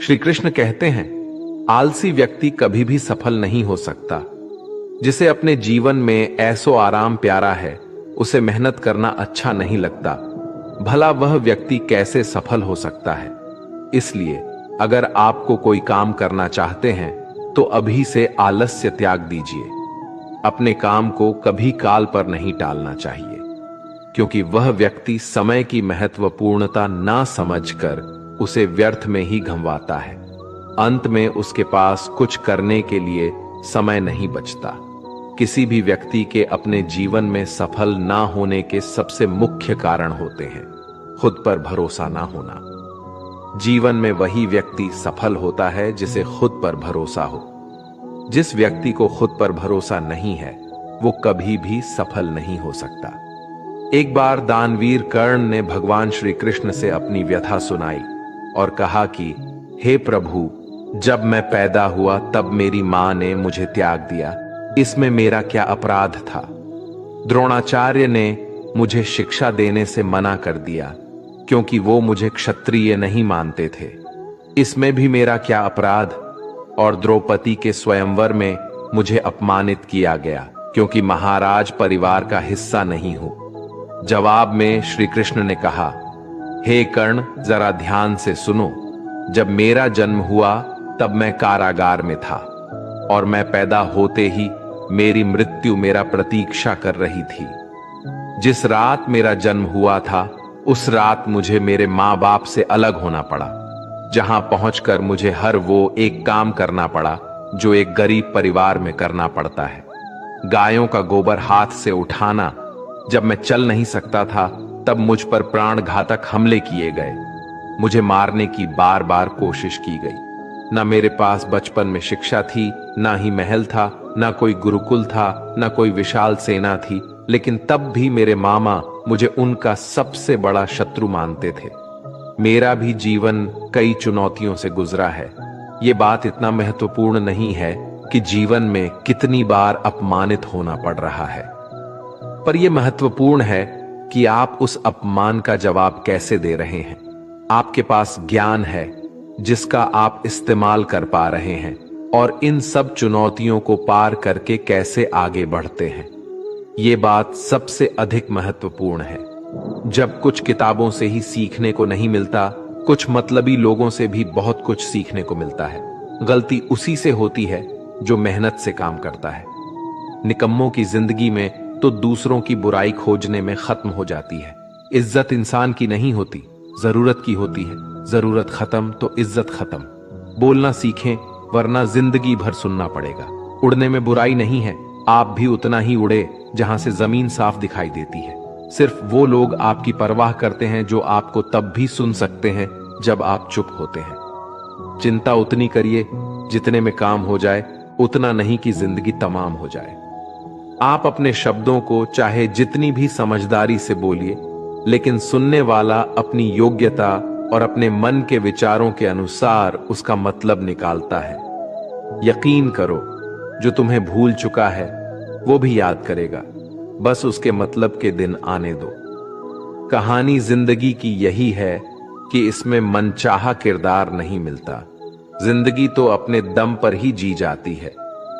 श्री कृष्ण कहते हैं, आलसी व्यक्ति कभी भी सफल नहीं हो सकता। जिसे अपने जीवन में ऐसो आराम प्यारा है, उसे मेहनत करना अच्छा नहीं लगता, भला वह व्यक्ति कैसे सफल हो सकता है। इसलिए अगर आपको कोई काम करना चाहते हैं तो अभी से आलस्य त्याग दीजिए। अपने काम को कभी काल पर नहीं टालना चाहिए, क्योंकि वह व्यक्ति समय की महत्वपूर्णता ना समझकर उसे व्यर्थ में ही गंवाता है। अंत में उसके पास कुछ करने के लिए समय नहीं बचता। किसी भी व्यक्ति के अपने जीवन में सफल ना होने के सबसे मुख्य कारण होते हैं खुद पर भरोसा ना होना। जीवन में वही व्यक्ति सफल होता है जिसे खुद पर भरोसा हो। जिस व्यक्ति को खुद पर भरोसा नहीं है, वो कभी भी सफल नहीं हो सकता। एक बार दानवीर कर्ण ने भगवान श्री कृष्ण से अपनी व्यथा सुनाई और कहा कि हे प्रभु, जब मैं पैदा हुआ तब मेरी मां ने मुझे त्याग दिया, इसमें मेरा क्या अपराध था। द्रोणाचार्य ने मुझे शिक्षा देने से मना कर दिया क्योंकि वो मुझे क्षत्रिय नहीं मानते थे, इसमें भी मेरा क्या अपराध। और द्रौपदी के स्वयंवर में मुझे अपमानित किया गया क्योंकि महाराज परिवार का हिस्सा नहीं हूं। जवाब में श्री कृष्ण ने कहा, हे कर्ण, जरा ध्यान से सुनो। जब मेरा जन्म हुआ तब मैं कारागार में था और मैं पैदा होते ही मेरी मृत्यु मेरा प्रतीक्षा कर रही थी। जिस रात मेरा जन्म हुआ था उस रात मुझे मेरे मां बाप से अलग होना पड़ा, जहां पहुंचकर मुझे हर वो एक काम करना पड़ा जो एक गरीब परिवार में करना पड़ता है। गायों का गोबर हाथ से उठाना। जब मैं चल नहीं सकता था तब मुझ पर प्राण घातक हमले किए गए। मुझे मारने की बार बार कोशिश की गई। ना मेरे पास बचपन में शिक्षा थी, ना ही महल था, ना कोई गुरुकुल था, ना कोई विशाल सेना थी, लेकिन तब भी मेरे मामा मुझे उनका सबसे बड़ा शत्रु मानते थे। मेरा भी जीवन कई चुनौतियों से गुजरा है। ये बात इतना महत्वपूर्ण नहीं है कि जीवन में कितनी बार अपमानित होना पड़ रहा है, पर यह महत्वपूर्ण है कि आप उस अपमान का जवाब कैसे दे रहे हैं। आपके पास ज्ञान है जिसका आप इस्तेमाल कर पा रहे हैं और इन सब चुनौतियों को पार करके कैसे आगे बढ़ते हैं। ये बात सबसे अधिक महत्वपूर्ण है। जब कुछ किताबों से ही सीखने को नहीं मिलता, कुछ मतलबी लोगों से भी बहुत कुछ सीखने को मिलता है। गलती उसी से होती है जो मेहनत से काम करता है। निकम्मों की जिंदगी में तो दूसरों की बुराई खोजने में खत्म हो जाती है। इज्जत इंसान की नहीं होती, जरूरत की होती है। जरूरत खत्म तो इज्जत खत्म। बोलना सीखें, वरना जिंदगी भर सुनना पड़ेगा। उड़ने में बुराई नहीं है, आप भी उतना ही उड़े जहां से जमीन साफ दिखाई देती है। सिर्फ वो लोग आपकी परवाह करते हैं जो आपको तब भी सुन सकते हैं जब आप चुप होते हैं। चिंता उतनी करिए जितने में काम हो जाए, उतना नहीं कि जिंदगी तमाम हो जाए। आप अपने शब्दों को चाहे जितनी भी समझदारी से बोलिए, लेकिन सुनने वाला अपनी योग्यता और अपने मन के विचारों के अनुसार उसका मतलब निकालता है। यकीन करो, जो तुम्हें भूल चुका है वो भी याद करेगा, बस उसके मतलब के दिन आने दो। कहानी जिंदगी की यही है कि इसमें मनचाहा किरदार नहीं मिलता। जिंदगी तो अपने दम पर ही जी जाती है।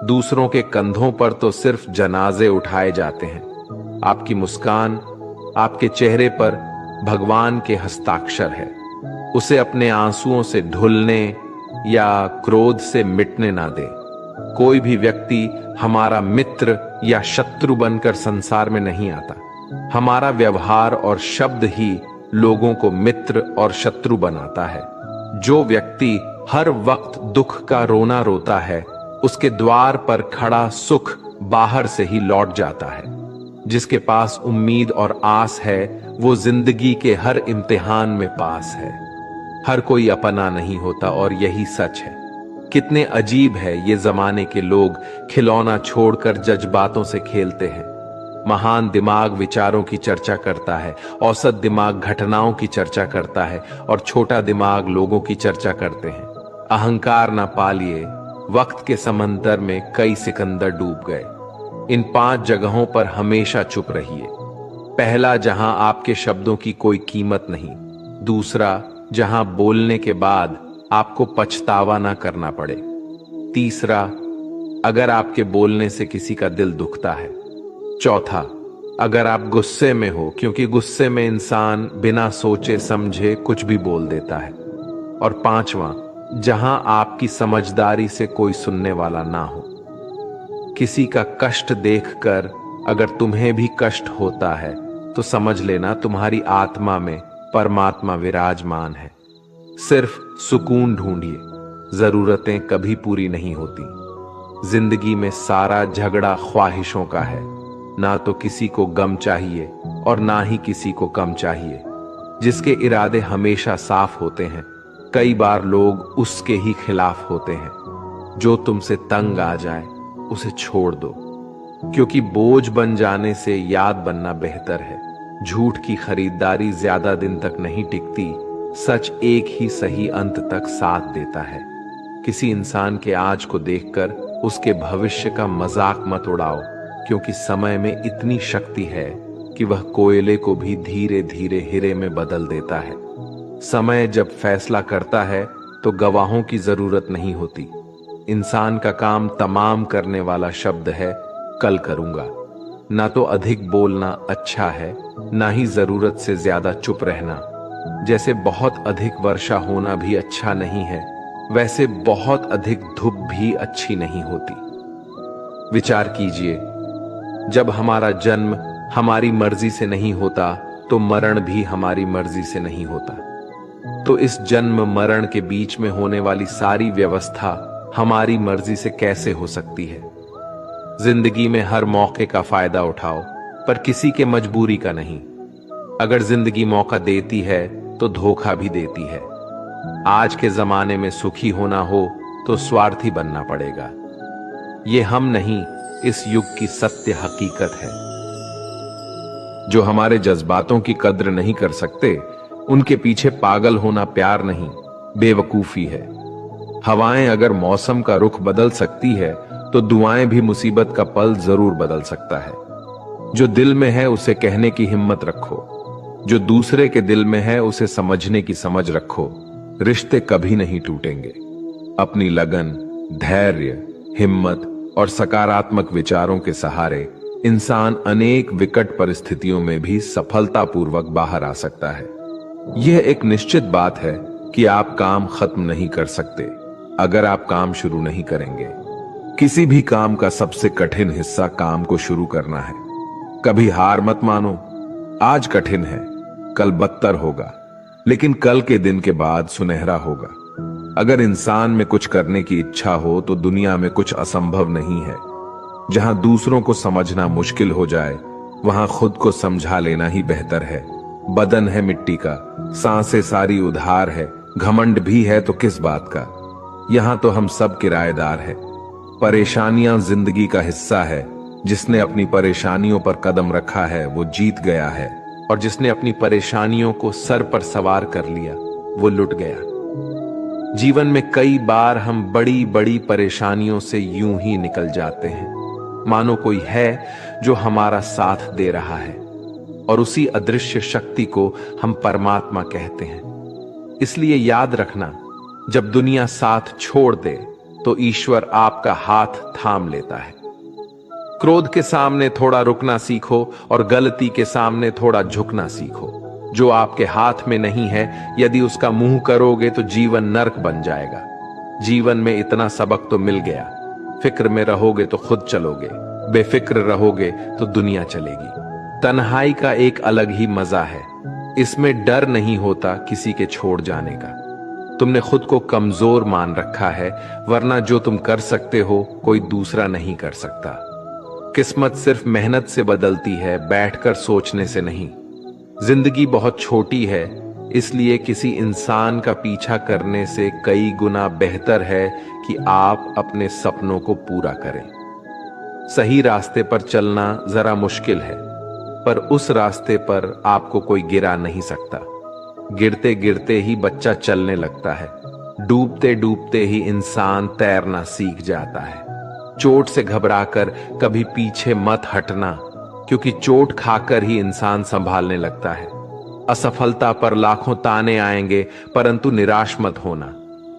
दूसरों के कंधों पर तो सिर्फ जनाजे उठाए जाते हैं। आपकी मुस्कान, आपके चेहरे पर भगवान के हस्ताक्षर है। उसे अपने आंसुओं से धुलने या क्रोध से मिटने ना दे। कोई भी व्यक्ति हमारा मित्र या शत्रु बनकर संसार में नहीं आता। हमारा व्यवहार और शब्द ही लोगों को मित्र और शत्रु बनाता है। जो व्यक्ति हर वक्त दुख का रोना रोता है, उसके द्वार पर खड़ा सुख बाहर से ही लौट जाता है। जिसके पास उम्मीद और आस है, वो जिंदगी के हर इम्तिहान में पास है। हर कोई अपना नहीं होता और यही सच है। कितने अजीब है ये जमाने के लोग, खिलौना छोड़कर जज्बातों से खेलते हैं। महान दिमाग विचारों की चर्चा करता है, औसत दिमाग घटनाओं की चर्चा करता है और छोटा दिमाग लोगों की चर्चा करते हैं। अहंकार ना पालिए, वक्त के समंदर में कई सिकंदर डूब गए। इन 5 जगहों पर हमेशा चुप रहिए। पहला, जहां आपके शब्दों की कोई कीमत नहीं। दूसरा, जहां बोलने के बाद आपको पछतावा ना करना पड़े। तीसरा, अगर आपके बोलने से किसी का दिल दुखता है। चौथा, अगर आप गुस्से में हो, क्योंकि गुस्से में इंसान बिना सोचे समझे कुछ भी बोल देता है। और पांचवा, जहां आपकी समझदारी से कोई सुनने वाला ना हो। किसी का कष्ट देखकर अगर तुम्हें भी कष्ट होता है तो समझ लेना तुम्हारी आत्मा में परमात्मा विराजमान है। सिर्फ सुकून ढूंढिए, जरूरतें कभी पूरी नहीं होती। जिंदगी में सारा झगड़ा ख्वाहिशों का है। ना तो किसी को गम चाहिए और ना ही किसी को कम चाहिए। जिसके इरादे हमेशा साफ होते हैं, कई बार लोग उसके ही खिलाफ होते हैं। जो तुमसे तंग आ जाए उसे छोड़ दो, क्योंकि बोझ बन जाने से याद बनना बेहतर है। झूठ की खरीदारी ज्यादा दिन तक नहीं टिकती, सच एक ही सही अंत तक साथ देता है। किसी इंसान के आज को देखकर उसके भविष्य का मजाक मत उड़ाओ, क्योंकि समय में इतनी शक्ति है कि वह कोयले को भी धीरे धीरे हीरे में बदल देता है। समय जब फैसला करता है तो गवाहों की जरूरत नहीं होती। इंसान का काम तमाम करने वाला शब्द है कल करूंगा। ना तो अधिक बोलना अच्छा है, ना ही जरूरत से ज्यादा चुप रहना। जैसे बहुत अधिक वर्षा होना भी अच्छा नहीं है, वैसे बहुत अधिक धूप भी अच्छी नहीं होती। विचार कीजिए, जब हमारा जन्म हमारी मर्जी से नहीं होता तो मरण भी हमारी मर्जी से नहीं होता। तो इस जन्म मरण के बीच में होने वाली सारी व्यवस्था हमारी मर्जी से कैसे हो सकती है? जिंदगी में हर मौके का फायदा उठाओ, पर किसी के मजबूरी का नहीं। अगर जिंदगी मौका देती है तो धोखा भी देती है। आज के जमाने में सुखी होना हो तो स्वार्थी बनना पड़ेगा। ये हम नहीं, इस युग की सत्य हकीकत है। जो हमारे जज्बातों की कद्र नहीं कर सकते, उनके पीछे पागल होना प्यार नहीं, बेवकूफी है। हवाएं अगर मौसम का रुख बदल सकती है तो दुआएं भी मुसीबत का पल जरूर बदल सकता है। जो दिल में है उसे कहने की हिम्मत रखो, जो दूसरे के दिल में है उसे समझने की समझ रखो। रिश्ते कभी नहीं टूटेंगे। अपनी लगन, धैर्य, हिम्मत और सकारात्मक विचारों के सहारे इंसान अनेक विकट परिस्थितियों में भी सफलतापूर्वक बाहर आ सकता है। यह एक निश्चित बात है कि आप काम खत्म नहीं कर सकते अगर आप काम शुरू नहीं करेंगे। किसी भी काम का सबसे कठिन हिस्सा काम को शुरू करना है। कभी हार मत मानो। आज कठिन है, कल बदतर होगा, लेकिन कल के दिन के बाद सुनहरा होगा। अगर इंसान में कुछ करने की इच्छा हो तो दुनिया में कुछ असंभव नहीं है। जहां दूसरों को समझना मुश्किल हो जाए, वहां खुद को समझा लेना ही बेहतर है। बदन है मिट्टी का, सांसें सारी उधार है, घमंड भी है तो किस बात का। यहां तो हम सब किराएदार हैं। परेशानियां जिंदगी का हिस्सा है। जिसने अपनी परेशानियों पर कदम रखा है वो जीत गया है, और जिसने अपनी परेशानियों को सर पर सवार कर लिया वो लुट गया। जीवन में कई बार हम बड़ी बड़ी परेशानियों से यूं ही निकल जाते हैं, मानो कोई है जो हमारा साथ दे रहा है, और उसी अदृश्य शक्ति को हम परमात्मा कहते हैं। इसलिए याद रखना, जब दुनिया साथ छोड़ दे तो ईश्वर आपका हाथ थाम लेता है। क्रोध के सामने थोड़ा रुकना सीखो और गलती के सामने थोड़ा झुकना सीखो। जो आपके हाथ में नहीं है, यदि उसका मुंह करोगे तो जीवन नरक बन जाएगा। जीवन में इतना सबक तो मिल गया। फिक्र में रहोगे तो खुद चलोगे, बेफिक्र रहोगे तो दुनिया चलेगी। तन्हाई का एक अलग ही मजा है। इसमें डर नहीं होता किसी के छोड़ जाने का। तुमने खुद को कमजोर मान रखा है, वरना जो तुम कर सकते हो कोई दूसरा नहीं कर सकता। किस्मत सिर्फ मेहनत से बदलती है, बैठकर सोचने से नहीं। जिंदगी बहुत छोटी है, इसलिए किसी इंसान का पीछा करने से कई गुना बेहतर है कि आप अपने सपनों को पूरा करें। सही रास्ते पर चलना जरा मुश्किल है, पर उस रास्ते पर आपको कोई गिरा नहीं सकता। गिरते गिरते ही बच्चा चलने लगता है, डूबते डूबते ही इंसान तैरना सीख जाता है। चोट से घबराकर कभी पीछे मत हटना, क्योंकि चोट खाकर ही इंसान संभालने लगता है। असफलता पर लाखों ताने आएंगे, परंतु निराश मत होना,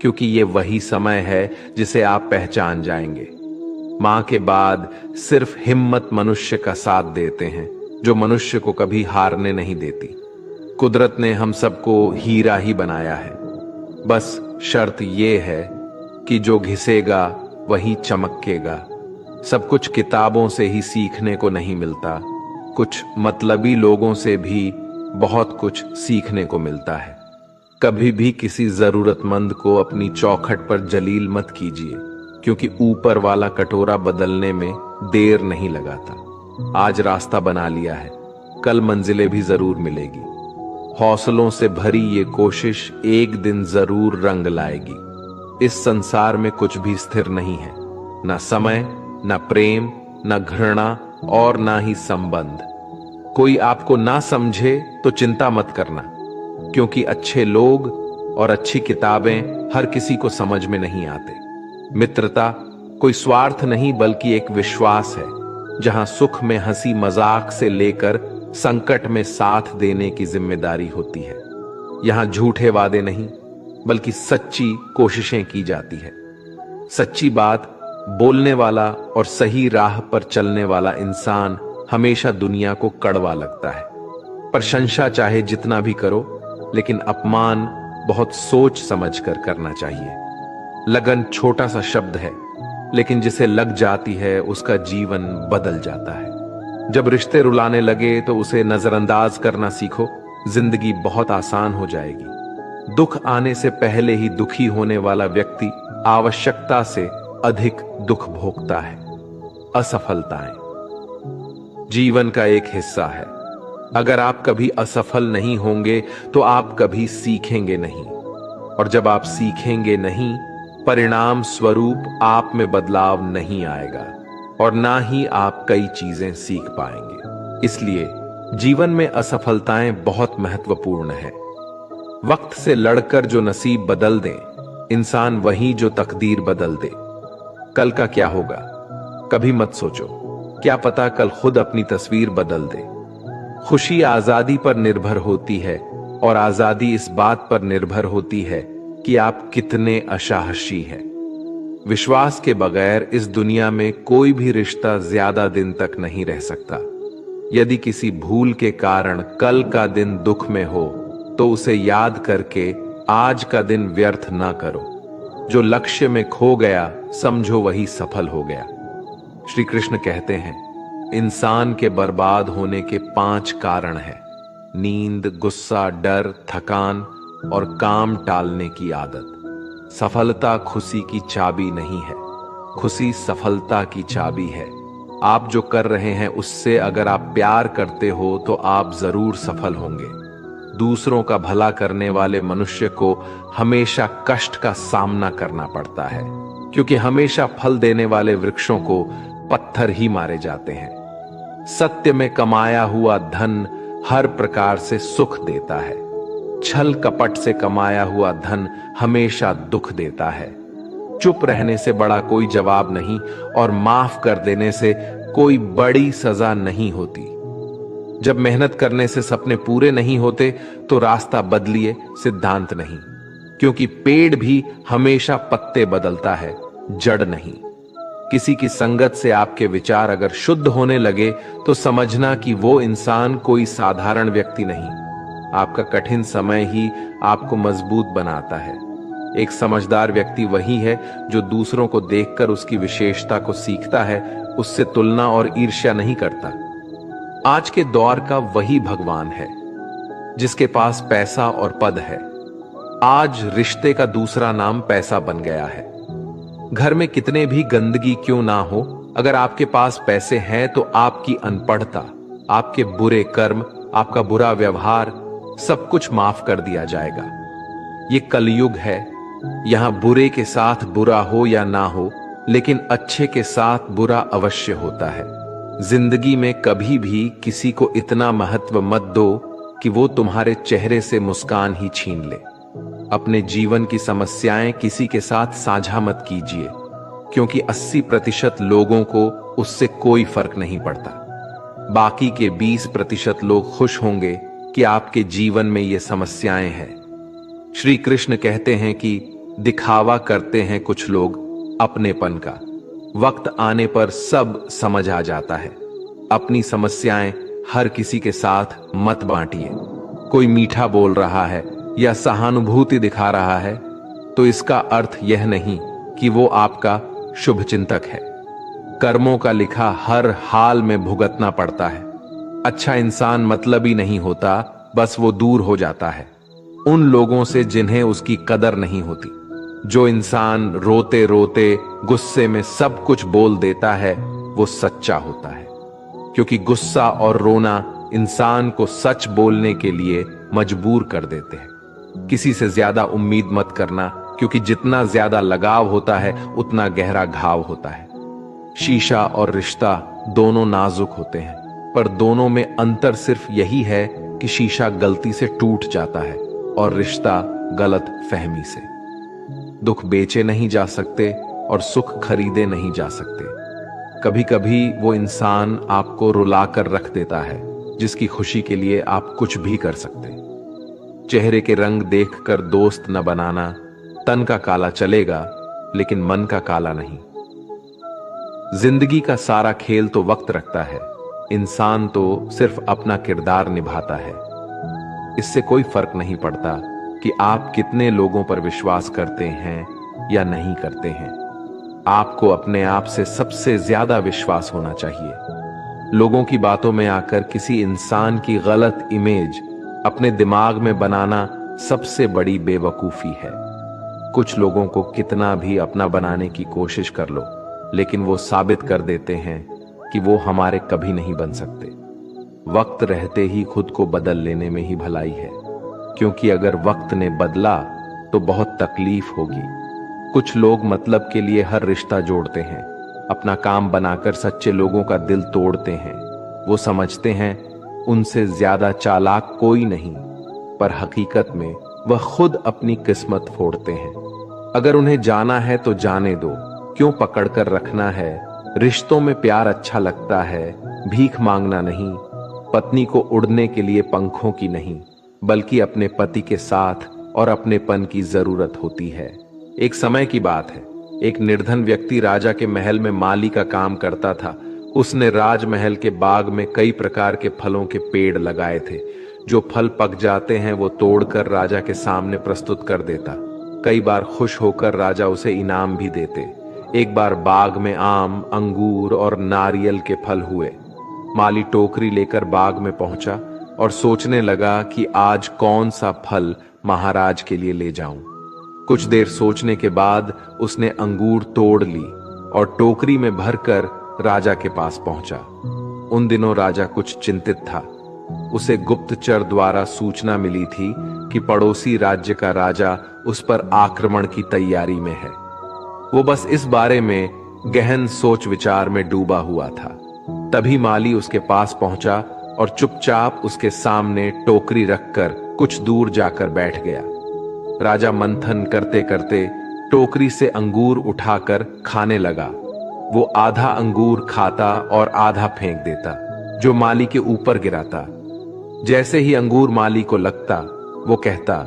क्योंकि ये वही समय है जिसे आप पहचान जाएंगे। मां के बाद सिर्फ हिम्मत मनुष्य का साथ देते हैं, जो मनुष्य को कभी हारने नहीं देती। कुदरत ने हम सबको हीरा ही बनाया है, बस शर्त ये है कि जो घिसेगा वही चमकेगा। सब कुछ किताबों से ही सीखने को नहीं मिलता, कुछ मतलबी लोगों से भी बहुत कुछ सीखने को मिलता है। कभी भी किसी जरूरतमंद को अपनी चौखट पर जलील मत कीजिए, क्योंकि ऊपर वाला कटोरा बदलने में देर नहीं लगाता। आज रास्ता बना लिया है, कल मंजिलें भी जरूर मिलेगी। हौसलों से भरी ये कोशिश एक दिन जरूर रंग लाएगी। इस संसार में कुछ भी स्थिर नहीं है, ना समय, ना प्रेम, ना घृणा और ना ही संबंध। कोई आपको ना समझे तो चिंता मत करना, क्योंकि अच्छे लोग और अच्छी किताबें हर किसी को समझ में नहीं आते। मित्रता कोई स्वार्थ नहीं बल्कि एक विश्वास है, जहां सुख में हंसी मजाक से लेकर संकट में साथ देने की जिम्मेदारी होती है। यहां झूठे वादे नहीं बल्कि सच्ची कोशिशें की जाती है। सच्ची बात बोलने वाला और सही राह पर चलने वाला इंसान हमेशा दुनिया को कड़वा लगता है। प्रशंसा चाहे जितना भी करो, लेकिन अपमान बहुत सोच समझ कर करना चाहिए। लगन छोटा सा शब्द है, लेकिन जिसे लग जाती है उसका जीवन बदल जाता है। जब रिश्ते रुलाने लगे तो उसे नजरअंदाज करना सीखो, जिंदगी बहुत आसान हो जाएगी। दुख आने से पहले ही दुखी होने वाला व्यक्ति आवश्यकता से अधिक दुख भोगता है। असफलताएं जीवन का एक हिस्सा है। अगर आप कभी असफल नहीं होंगे तो आप कभी सीखेंगे नहीं, और जब आप सीखेंगे नहीं, परिणाम स्वरूप आप में बदलाव नहीं आएगा और ना ही आप कई चीजें सीख पाएंगे। इसलिए जीवन में असफलताएं बहुत महत्वपूर्ण है। वक्त से लड़कर जो नसीब बदल दे इंसान वही जो तकदीर बदल दे। कल का क्या होगा कभी मत सोचो, क्या पता कल खुद अपनी तस्वीर बदल दे। खुशी आजादी पर निर्भर होती है और आजादी इस बात पर निर्भर होती है कि आप कितने असाहसी हैं। विश्वास के बगैर इस दुनिया में कोई भी रिश्ता ज्यादा दिन तक नहीं रह सकता। यदि किसी भूल के कारण कल का दिन दुख में हो तो उसे याद करके आज का दिन व्यर्थ ना करो। जो लक्ष्य में खो गया समझो वही सफल हो गया। श्री कृष्ण कहते हैं, इंसान के बर्बाद होने के 5 कारण हैं: नींद, गुस्सा, डर, थकान और काम टालने की आदत। सफलता खुशी की चाबी नहीं है, खुशी सफलता की चाबी है। आप जो कर रहे हैं उससे अगर आप प्यार करते हो तो आप जरूर सफल होंगे। दूसरों का भला करने वाले मनुष्य को हमेशा कष्ट का सामना करना पड़ता है, क्योंकि हमेशा फल देने वाले वृक्षों को पत्थर ही मारे जाते हैं। सत्य में कमाया हुआ धन हर प्रकार से सुख देता है। छल कपट से कमाया हुआ धन हमेशा दुख देता है। चुप रहने से बड़ा कोई जवाब नहीं और माफ कर देने से कोई बड़ी सजा नहीं होती। जब मेहनत करने से सपने पूरे नहीं होते तो रास्ता बदलिए, सिद्धांत नहीं, क्योंकि पेड़ भी हमेशा पत्ते बदलता है, जड़ नहीं। किसी की संगत से आपके विचार अगर शुद्ध होने लगे तो समझना कि वो इंसान कोई साधारण व्यक्ति नहीं। आपका कठिन समय ही आपको मजबूत बनाता है। एक समझदार व्यक्ति वही है जो दूसरों को देखकर उसकी विशेषता को सीखता है, उससे तुलना और ईर्ष्या नहीं करता। आज के दौर का वही भगवान है जिसके पास पैसा और पद है। आज रिश्ते का दूसरा नाम पैसा बन गया है। घर में कितने भी गंदगी क्यों ना हो, अगर आपके पास पैसे हैं तो आपकी अनपढ़ता, आपके बुरे कर्म, आपका बुरा व्यवहार सब कुछ माफ कर दिया जाएगा। ये कलयुग है, यहां बुरे के साथ बुरा हो या ना हो, लेकिन अच्छे के साथ बुरा अवश्य होता है। जिंदगी में कभी भी किसी को इतना महत्व मत दो कि वो तुम्हारे चेहरे से मुस्कान ही छीन ले। अपने जीवन की समस्याएं किसी के साथ साझा मत कीजिए, क्योंकि 80% लोगों को उससे कोई फर्क नहीं पड़ता। बाकी के 20% लोग खुश होंगे कि आपके जीवन में ये समस्याएं हैं। श्री कृष्ण कहते हैं कि दिखावा करते हैं कुछ लोग अपनेपन का। वक्त आने पर सब समझ आ जाता है। अपनी समस्याएं हर किसी के साथ मत बांटिए। कोई मीठा बोल रहा है या सहानुभूति दिखा रहा है तो इसका अर्थ यह नहीं कि वो आपका शुभचिंतक है। कर्मों का लिखा हर हाल में भुगतना पड़ता है। अच्छा इंसान मतलबी नहीं होता, बस वो दूर हो जाता है उन लोगों से जिन्हें उसकी कदर नहीं होती। जो इंसान रोते रोते गुस्से में सब कुछ बोल देता है वो सच्चा होता है, क्योंकि गुस्सा और रोना इंसान को सच बोलने के लिए मजबूर कर देते हैं। किसी से ज्यादा उम्मीद मत करना, क्योंकि जितना ज्यादा लगाव होता है उतना गहरा घाव होता है। शीशा और रिश्ता दोनों नाजुक होते हैं, पर दोनों में अंतर सिर्फ यही है कि शीशा गलती से टूट जाता है और रिश्ता गलत फहमी से। दुख बेचे नहीं जा सकते और सुख खरीदे नहीं जा सकते। कभी कभी वो इंसान आपको रुलाकर रख देता है जिसकी खुशी के लिए आप कुछ भी कर सकते। चेहरे के रंग देखकर दोस्त न बनाना। तन का काला चलेगा लेकिन मन का काला नहीं। जिंदगी का सारा खेल तो वक्त रखता है, इंसान तो सिर्फ अपना किरदार निभाता है। इससे कोई फर्क नहीं पड़ता कि आप कितने लोगों पर विश्वास करते हैं या नहीं करते हैं। आपको अपने आप से सबसे ज्यादा विश्वास होना चाहिए। लोगों की बातों में आकर किसी इंसान की गलत इमेज अपने दिमाग में बनाना सबसे बड़ी बेवकूफी है। कुछ लोगों को कितना भी अपना बनाने की कोशिश कर लो, लेकिन वो साबित कर देते हैं कि वो हमारे कभी नहीं बन सकते। वक्त रहते ही खुद को बदल लेने में ही भलाई है, क्योंकि अगर वक्त ने बदला तो बहुत तकलीफ होगी। कुछ लोग मतलब के लिए हर रिश्ता जोड़ते हैं, अपना काम बनाकर सच्चे लोगों का दिल तोड़ते हैं। वो समझते हैं उनसे ज्यादा चालाक कोई नहीं, पर हकीकत में वह खुद अपनी किस्मत फोड़ते हैं। अगर उन्हें जाना है तो जाने दो, क्यों पकड़कर रखना है। रिश्तों में प्यार अच्छा लगता है, भीख मांगना नहीं। पत्नी को उड़ने के लिए पंखों की नहीं, बल्कि अपने पति के साथ और अपनेपन की जरूरत होती है। एक समय की बात है, एक निर्धन व्यक्ति राजा के महल में माली का काम करता था। उसने राजमहल के बाग में कई प्रकार के फलों के पेड़ लगाए थे। जो फल पक जाते हैं वो तोड़कर राजा के सामने प्रस्तुत कर देता। कई बार खुश होकर राजा उसे इनाम भी देते। एक बार बाग में आम, अंगूर और नारियल के फल हुए। माली टोकरी लेकर बाग में पहुंचा और सोचने लगा कि आज कौन सा फल महाराज के लिए ले जाऊं। कुछ देर सोचने के बाद उसने अंगूर तोड़ ली और टोकरी में भरकर राजा के पास पहुंचा। उन दिनों राजा कुछ चिंतित था। उसे गुप्तचर द्वारा सूचना मिली थी कि पड़ोसी राज्य का राजा उस पर आक्रमण की तैयारी में है। वो बस इस बारे में गहन सोच विचार में डूबा हुआ था। तभी माली उसके पास पहुंचा और चुपचाप उसके सामने टोकरी रखकर कुछ दूर जाकर बैठ गया। राजा मंथन करते करते टोकरी से अंगूर उठाकर खाने लगा। वो आधा अंगूर खाता और आधा फेंक देता, जो माली के ऊपर गिराता। जैसे ही अंगूर माली को लगता, वो कहता,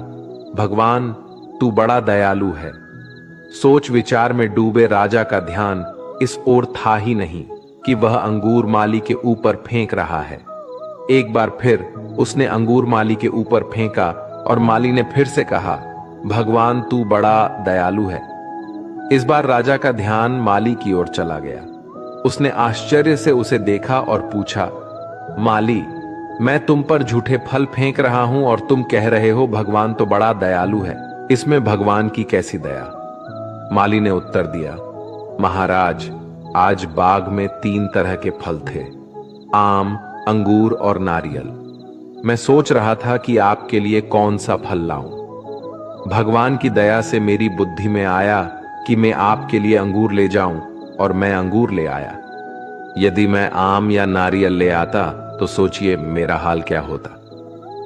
भगवान तू बड़ा दयालु है। सोच विचार में डूबे राजा का ध्यान इस ओर था ही नहीं कि वह अंगूर माली के ऊपर फेंक रहा है। एक बार फिर उसने अंगूर माली के ऊपर फेंका और माली ने फिर से कहा, भगवान तू बड़ा दयालु है। इस बार राजा का ध्यान माली की ओर चला गया। उसने आश्चर्य से उसे देखा और पूछा, माली, मैं तुम पर झूठे फल फेंक रहा हूं और तुम कह रहे हो भगवान तो बड़ा दयालु है। इसमें भगवान की कैसी दया? माली ने उत्तर दिया, महाराज, आज बाग में 3 तरह के फल थे, आम, अंगूर और नारियल। मैं सोच रहा था कि आपके लिए कौन सा फल लाऊं। भगवान की दया से मेरी बुद्धि में आया कि मैं आपके लिए अंगूर ले जाऊं, और मैं अंगूर ले आया। यदि मैं आम या नारियल ले आता तो सोचिए मेरा हाल क्या होता।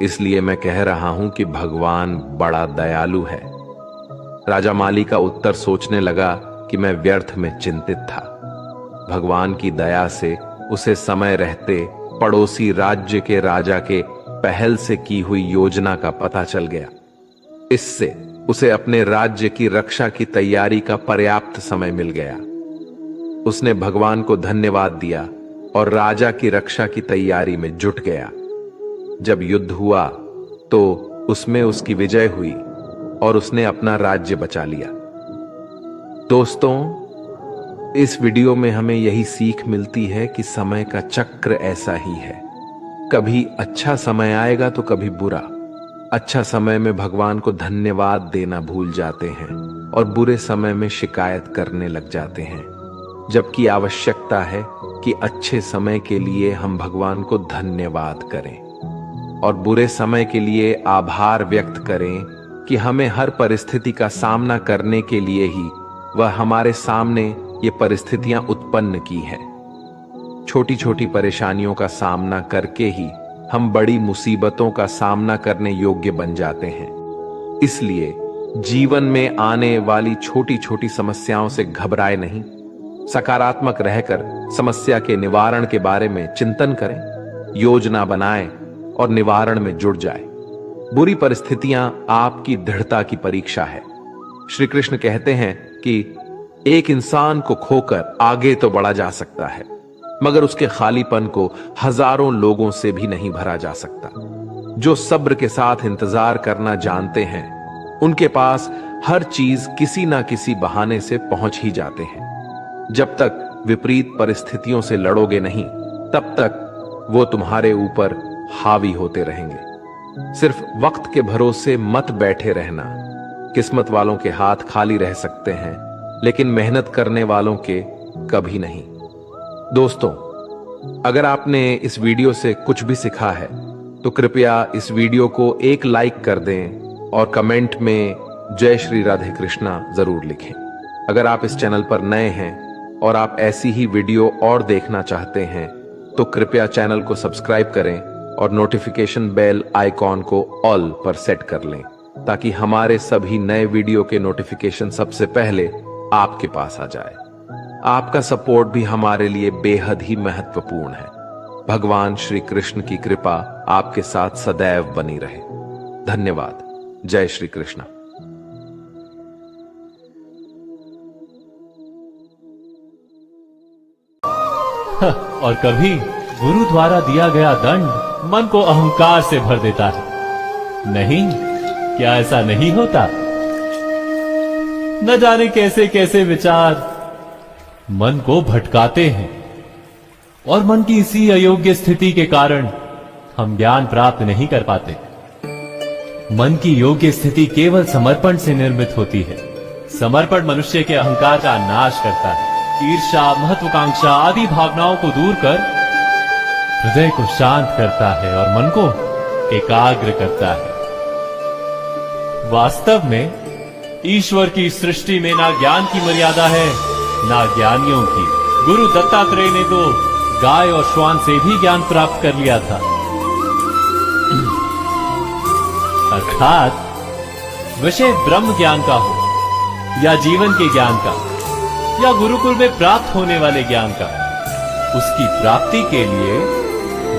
इसलिए मैं कह रहा हूं कि भगवान बड़ा दयालु है। राजा माली का उत्तर सोचने लगा कि मैं व्यर्थ में चिंतित था। भगवान की दया से उसे समय रहते पड़ोसी राज्य के राजा के पहल से की हुई योजना का पता चल गया। इससे उसे अपने राज्य की रक्षा की तैयारी का पर्याप्त समय मिल गया। उसने भगवान को धन्यवाद दिया और राजा की रक्षा की तैयारी में जुट गया। जब युद्ध हुआ तो उसमें उसकी विजय हुई और उसने अपना राज्य बचा लिया। दोस्तों, इस वीडियो में हमें यही सीख मिलती है कि समय का चक्र ऐसा ही है, कभी अच्छा समय आएगा तो कभी बुरा। अच्छा समय में भगवान को धन्यवाद देना भूल जाते हैं और बुरे समय में शिकायत करने लग जाते हैं, जबकि आवश्यकता है कि अच्छे समय के लिए हम भगवान को धन्यवाद करें और बुरे समय के लिए आभार व्यक्त करें कि हमें हर परिस्थिति का सामना करने के लिए ही वह हमारे सामने ये परिस्थितियां उत्पन्न की हैं। छोटी छोटी परेशानियों का सामना करके ही हम बड़ी मुसीबतों का सामना करने योग्य बन जाते हैं। इसलिए जीवन में आने वाली छोटी छोटी समस्याओं से घबराए नहीं, सकारात्मक रहकर समस्या के निवारण के बारे में चिंतन करें, योजना बनाएं और निवारण में जुट जाए। बुरी परिस्थितियां आपकी दृढ़ता की परीक्षा है। श्री कृष्ण कहते हैं कि एक इंसान को खोकर आगे तो बढ़ा जा सकता है, मगर उसके खालीपन को हजारों लोगों से भी नहीं भरा जा सकता। जो सब्र के साथ इंतजार करना जानते हैं, उनके पास हर चीज किसी ना किसी बहाने से पहुंच ही जाते हैं। जब तक विपरीत परिस्थितियों से लड़ोगे नहीं, तब तक वो तुम्हारे ऊपर हावी होते रहेंगे। सिर्फ वक्त के भरोसे मत बैठे रहना। किस्मत वालों के हाथ खाली रह सकते हैं, लेकिन मेहनत करने वालों के कभी नहीं। दोस्तों, अगर आपने इस वीडियो से कुछ भी सीखा है तो कृपया इस वीडियो को एक लाइक कर दें और कमेंट में जय श्री राधे कृष्णा जरूर लिखें। अगर आप इस चैनल पर नए हैं और आप ऐसी ही वीडियो और देखना चाहते हैं तो कृपया चैनल को सब्सक्राइब करें और नोटिफिकेशन बेल आइकॉन को ऑल पर सेट कर लें, ताकि हमारे सभी नए वीडियो के नोटिफिकेशन सबसे पहले आपके पास आ जाए। आपका सपोर्ट भी हमारे लिए बेहद ही महत्वपूर्ण है। भगवान श्री कृष्ण की कृपा आपके साथ सदैव बनी रहे। धन्यवाद। जय श्री कृष्ण। और कभी गुरु द्वारा दिया गया दंड मन को अहंकार से भर देता है। नहीं, क्या ऐसा नहीं होता? न जाने कैसे कैसे विचार मन को भटकाते हैं और मन की इसी अयोग्य स्थिति के कारण हम ज्ञान प्राप्त नहीं कर पाते। मन की योग्य स्थिति केवल समर्पण से निर्मित होती है। समर्पण मनुष्य के अहंकार का नाश करता है। ईर्ष्या, महत्वाकांक्षा आदि भावनाओं को दूर कर हृदय को शांत करता है और मन को एकाग्र करता है। वास्तव में ईश्वर की सृष्टि में ना ज्ञान की मर्यादा है, ना ज्ञानियों की। गुरु दत्तात्रेय ने तो गाय और श्वान से भी ज्ञान प्राप्त कर लिया था। अर्थात विषय ब्रह्म ज्ञान का हो या जीवन के ज्ञान का या गुरुकुल में प्राप्त होने वाले ज्ञान का, उसकी प्राप्ति के लिए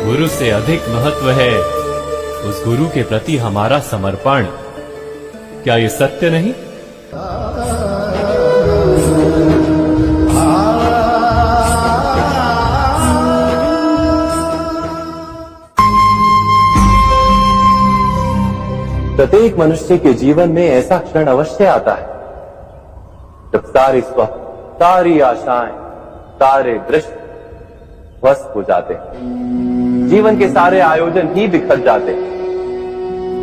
गुरु से अधिक महत्व है उस गुरु के प्रति हमारा समर्पण। क्या ये सत्य नहीं? प्रत्येक मनुष्य के जीवन में ऐसा क्षण अवश्य आता है जब सारे स्वप्न, सारी आशाएं, सारे दृश्य ध्वस्त हो जाते हैं। जीवन के सारे आयोजन ही बिखर जाते हैं।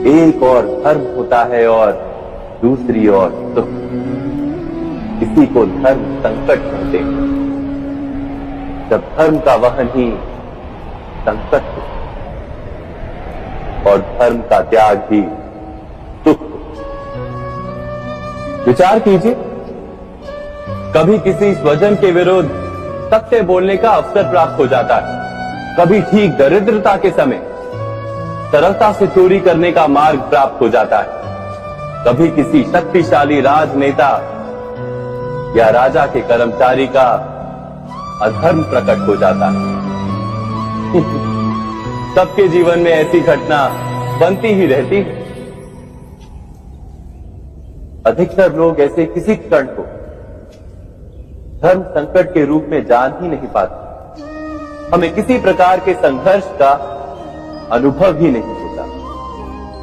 एक और धर्म होता है और दूसरी ओर सुख। इसी को धर्म संकट कहते हैं। जब धर्म का वहन ही संकट हो और धर्म का त्याग ही सुख हो। विचार कीजिए, कभी किसी स्वजन के विरुद्ध सत्य बोलने का अवसर प्राप्त हो जाता है, कभी ठीक दरिद्रता के समय सरलता से चोरी करने का मार्ग प्राप्त हो जाता है, कभी किसी शक्तिशाली राजनेता या राजा के कर्मचारी का अधर्म प्रकट हो जाता है। सबके जीवन में ऐसी घटना बनती ही रहती है। अधिकतर लोग ऐसे किसी क्षण को धर्म संकट के रूप में जान ही नहीं पाते। हमें किसी प्रकार के संघर्ष का अनुभव ही नहीं होता।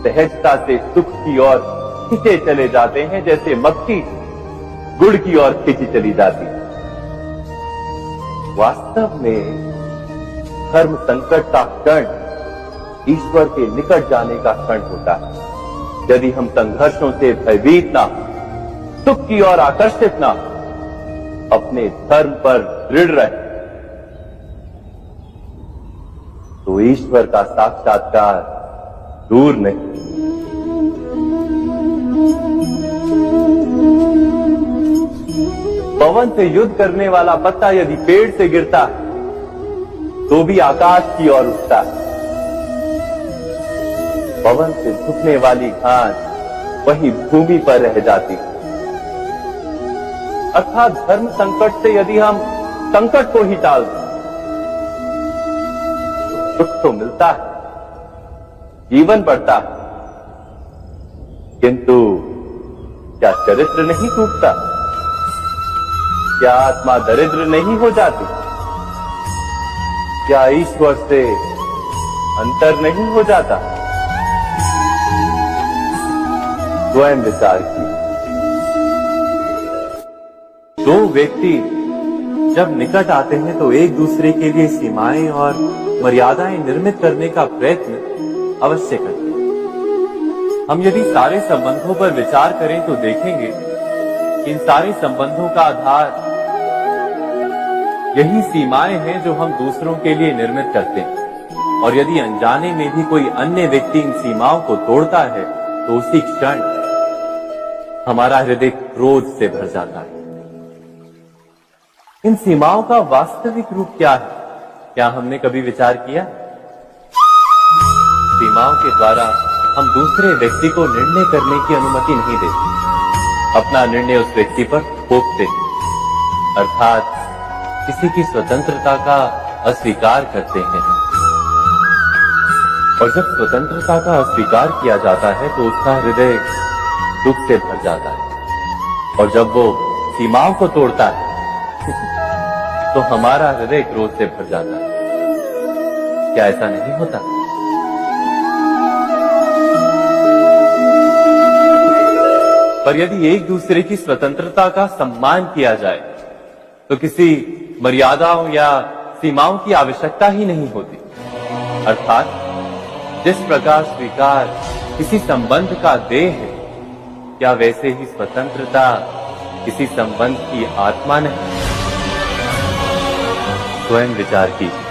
सहजता से सुख की ओर खींचे चले जाते हैं, जैसे मक्खी गुड़ की ओर खींची चली जाती है। वास्तव में धर्म संकट का क्षण ईश्वर के निकट जाने का क्षण होता है। यदि हम संघर्षों से भयभीत ना, सुख की ओर आकर्षित ना, अपने धर्म पर दृढ़ रहे, तो ईश्वर का साक्षात्कार दूर नहीं। पवन से युद्ध करने वाला पत्ता यदि पेड़ से गिरता है तो भी आकाश की ओर उठता है। पवन से झुकने वाली घास वही भूमि पर रह जाती है। अर्थात धर्म संकट से यदि हम संकट को ही टाल दें तो सुख तो मिलता है, जीवन बढ़ता है, किंतु क्या चरित्र नहीं टूटता? क्या आत्मा दरिद्र नहीं हो जाती? क्या ईश्वर से अंतर नहीं हो जाता? स्वयं विचार की। दो व्यक्ति जब निकट आते हैं तो एक दूसरे के लिए सीमाएं और मर्यादाएं निर्मित करने का प्रयत्न अवश्य करते हैं। हम यदि सारे संबंधों पर विचार करें तो देखेंगे कि इन सारे संबंधों का आधार यही सीमाएं हैं जो हम दूसरों के लिए निर्मित करते हैं। और यदि अनजाने में भी कोई अन्य व्यक्ति इन सीमाओं को तोड़ता है तो उसी क्षण हमारा हृदय क्रोध से भर जाता है। इन सीमाओं का वास्तविक रूप क्या है? क्या हमने कभी विचार किया? सीमाओं के द्वारा हम दूसरे व्यक्ति को निर्णय करने की अनुमति नहीं देते। अपना निर्णय उस व्यक्ति पर थोपते हैं, अर्थात किसी की स्वतंत्रता का अस्वीकार करते हैं। और जब स्वतंत्रता का अस्वीकार किया जाता है तो उसका हृदय दुख से भर जाता है। और जब वो सीमाओं को तोड़ता है तो हमारा हृदय क्रोध से भर जाता है। क्या ऐसा नहीं होता? पर यदि एक दूसरे की स्वतंत्रता का सम्मान किया जाए तो किसी मर्यादाओं या सीमाओं की आवश्यकता ही नहीं होती। अर्थात जिस प्रकार स्वीकार किसी संबंध का देह है, क्या वैसे ही स्वतंत्रता किसी संबंध की आत्मा नहीं? स्वयं विचार कीजिए।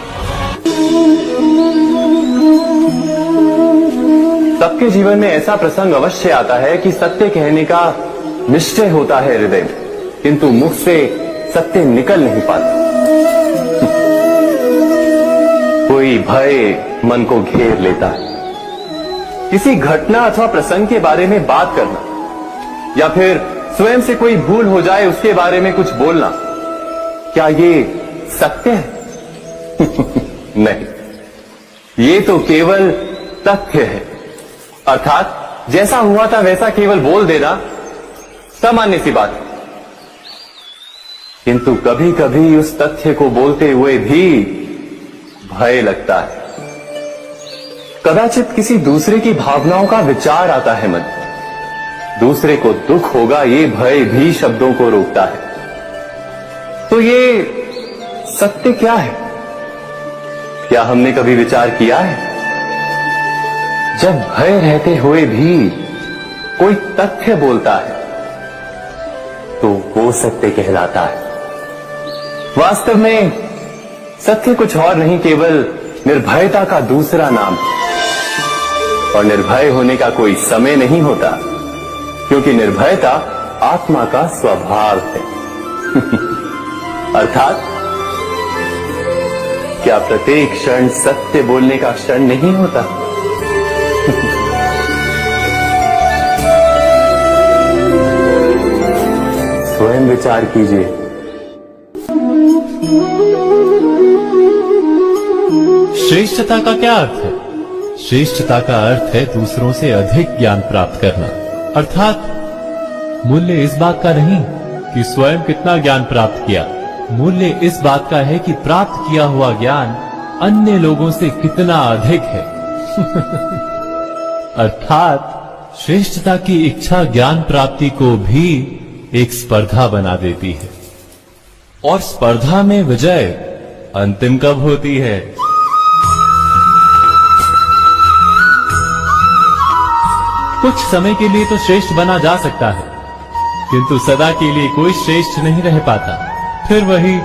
सबके जीवन में ऐसा प्रसंग अवश्य आता है कि सत्य कहने का निश्चय होता है हृदय में, किंतु मुख से सत्य निकल नहीं पाता। कोई भय मन को घेर लेता है। किसी घटना अथवा प्रसंग के बारे में बात करना या फिर स्वयं से कोई भूल हो जाए उसके बारे में कुछ बोलना, क्या ये सत्य है? नहीं, ये तो केवल तथ्य है। अर्थात जैसा हुआ था वैसा केवल बोल देना सामान्य सी बात है। किंतु कभी कभी उस तथ्य को बोलते हुए भी भय लगता है। कदाचित किसी दूसरे की भावनाओं का विचार आता है मन, दूसरे को दुख होगा ये भय भी शब्दों को रोकता है। तो ये सत्य क्या है? क्या हमने कभी विचार किया है? जब भय रहते हुए भी कोई तथ्य बोलता है तो वो सत्य कहलाता है। वास्तव में सत्य कुछ और नहीं, केवल निर्भयता का दूसरा नाम है। और निर्भय होने का कोई समय नहीं होता, क्योंकि निर्भयता आत्मा का स्वभाव है। अर्थात क्या प्रत्येक क्षण सत्य बोलने का क्षण नहीं होता? स्वयं विचार कीजिए। श्रेष्ठता का क्या अर्थ है? श्रेष्ठता का अर्थ है दूसरों से अधिक ज्ञान प्राप्त करना। अर्थात मूल्य इस बात का नहीं कि स्वयं कितना ज्ञान प्राप्त किया, मूल्य इस बात का है कि प्राप्त किया हुआ ज्ञान अन्य लोगों से कितना अधिक है। अर्थात श्रेष्ठता की इच्छा ज्ञान प्राप्ति को भी एक स्पर्धा बना देती है, और स्पर्धा में विजय अंतिम कब होती है? कुछ समय के लिए तो श्रेष्ठ बना जा सकता है, किंतु सदा के लिए कोई श्रेष्ठ नहीं रह पाता। फिर वही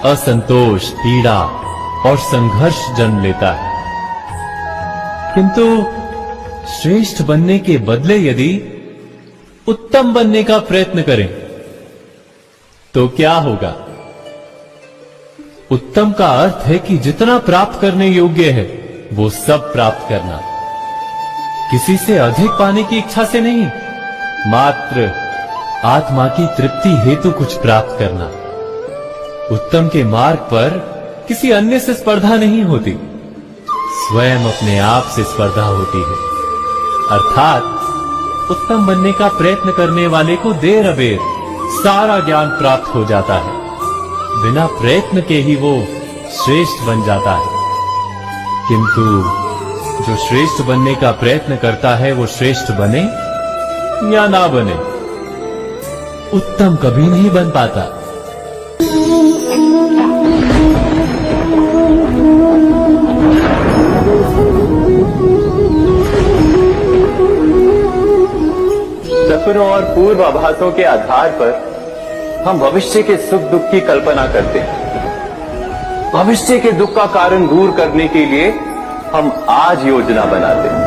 असंतोष, पीड़ा और संघर्ष जन्म लेता है। किंतु श्रेष्ठ बनने के बदले यदि उत्तम बनने का प्रयत्न करें तो क्या होगा? उत्तम का अर्थ है कि जितना प्राप्त करने योग्य है वो सब प्राप्त करना, किसी से अधिक पाने की इच्छा से नहीं, मात्र आत्मा की तृप्ति हेतु कुछ प्राप्त करना। उत्तम के मार्ग पर किसी अन्य से स्पर्धा नहीं होती, स्वयं अपने आप से स्पर्धा होती है। अर्थात उत्तम बनने का प्रयत्न करने वाले को देर अबेर सारा ज्ञान प्राप्त हो जाता है, बिना प्रयत्न के ही वो श्रेष्ठ बन जाता है। किंतु जो श्रेष्ठ बनने का प्रयत्न करता है वो श्रेष्ठ बने या ना बने, उत्तम कभी नहीं बन पाता। चक्रों और पूर्वाभासों के आधार पर हम भविष्य के सुख दुख की कल्पना करते हैं। भविष्य के दुख का कारण दूर करने के लिए हम आज योजना बनाते हैं।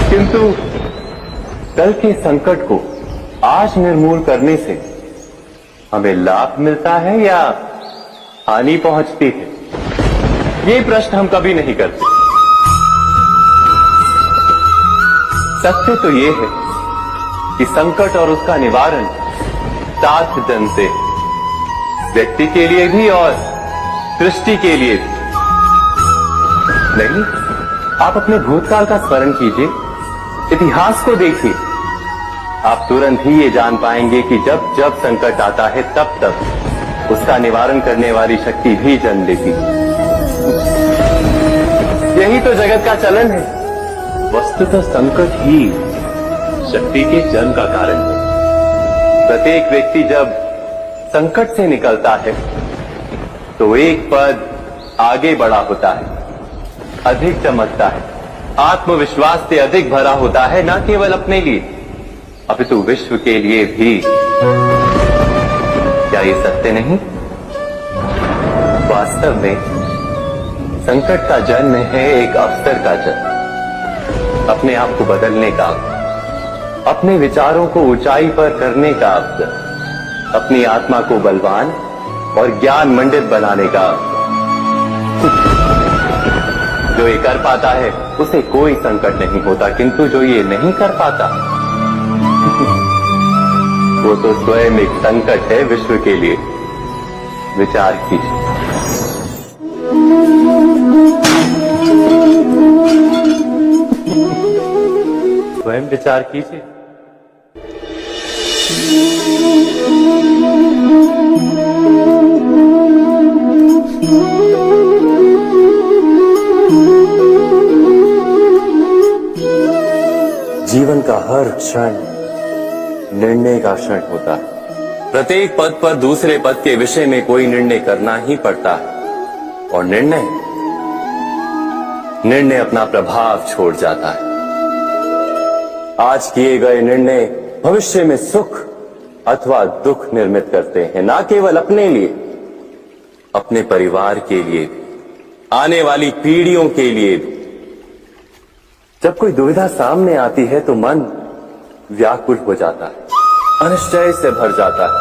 किंतु कल के संकट को आज निर्मूल करने से हमें लाभ मिलता है या हानि पहुंचती है, ये प्रश्न हम कभी नहीं करते। सत्य तो ये है कि संकट और उसका निवारण साथ जन से, व्यक्ति के लिए भी और सृष्टि के लिए भी। नहीं, आप अपने भूतकाल का स्मरण कीजिए, इतिहास को देखिए, आप तुरंत ही ये जान पाएंगे कि जब जब संकट आता है तब तब उसका निवारण करने वाली शक्ति भी जन्म लेती है। यही तो जगत का चलन है। वस्तुतः संकट ही शक्ति के जन्म का कारण है। प्रत्येक व्यक्ति जब संकट से निकलता है तो एक पद आगे बढ़ा होता है, अधिक चमकता है, आत्मविश्वास से अधिक भरा होता है, न केवल अपने लिए अपितु विश्व के लिए भी। क्या ये सत्य नहीं? वास्तव में संकट का जन्म है एक अवसर का जन्म, अपने आप को बदलने का, अपने विचारों को ऊंचाई पर करने का अवसर, अपनी आत्मा को बलवान और ज्ञान मंडित बनाने का अवसर। जो ये कर पाता है उसे कोई संकट नहीं होता, किंतु जो ये नहीं कर पाता वो तो स्वयं एक संकट है विश्व के लिए। विचार कीजिए। स्वयं विचार कीजिए। जीवन का हर क्षण निर्णय का क्षण होता है। प्रत्येक पद पर दूसरे पद के विषय में कोई निर्णय करना ही पड़ता है, और निर्णय अपना प्रभाव छोड़ जाता है। आज किए गए निर्णय भविष्य में सुख अथवा दुख निर्मित करते हैं, ना केवल अपने लिए, अपने परिवार के लिए भी, आने वाली पीढ़ियों के लिए भी। जब कोई दुविधा सामने आती है तो मन व्याकुल हो जाता है, अनिश्चय से भर जाता है।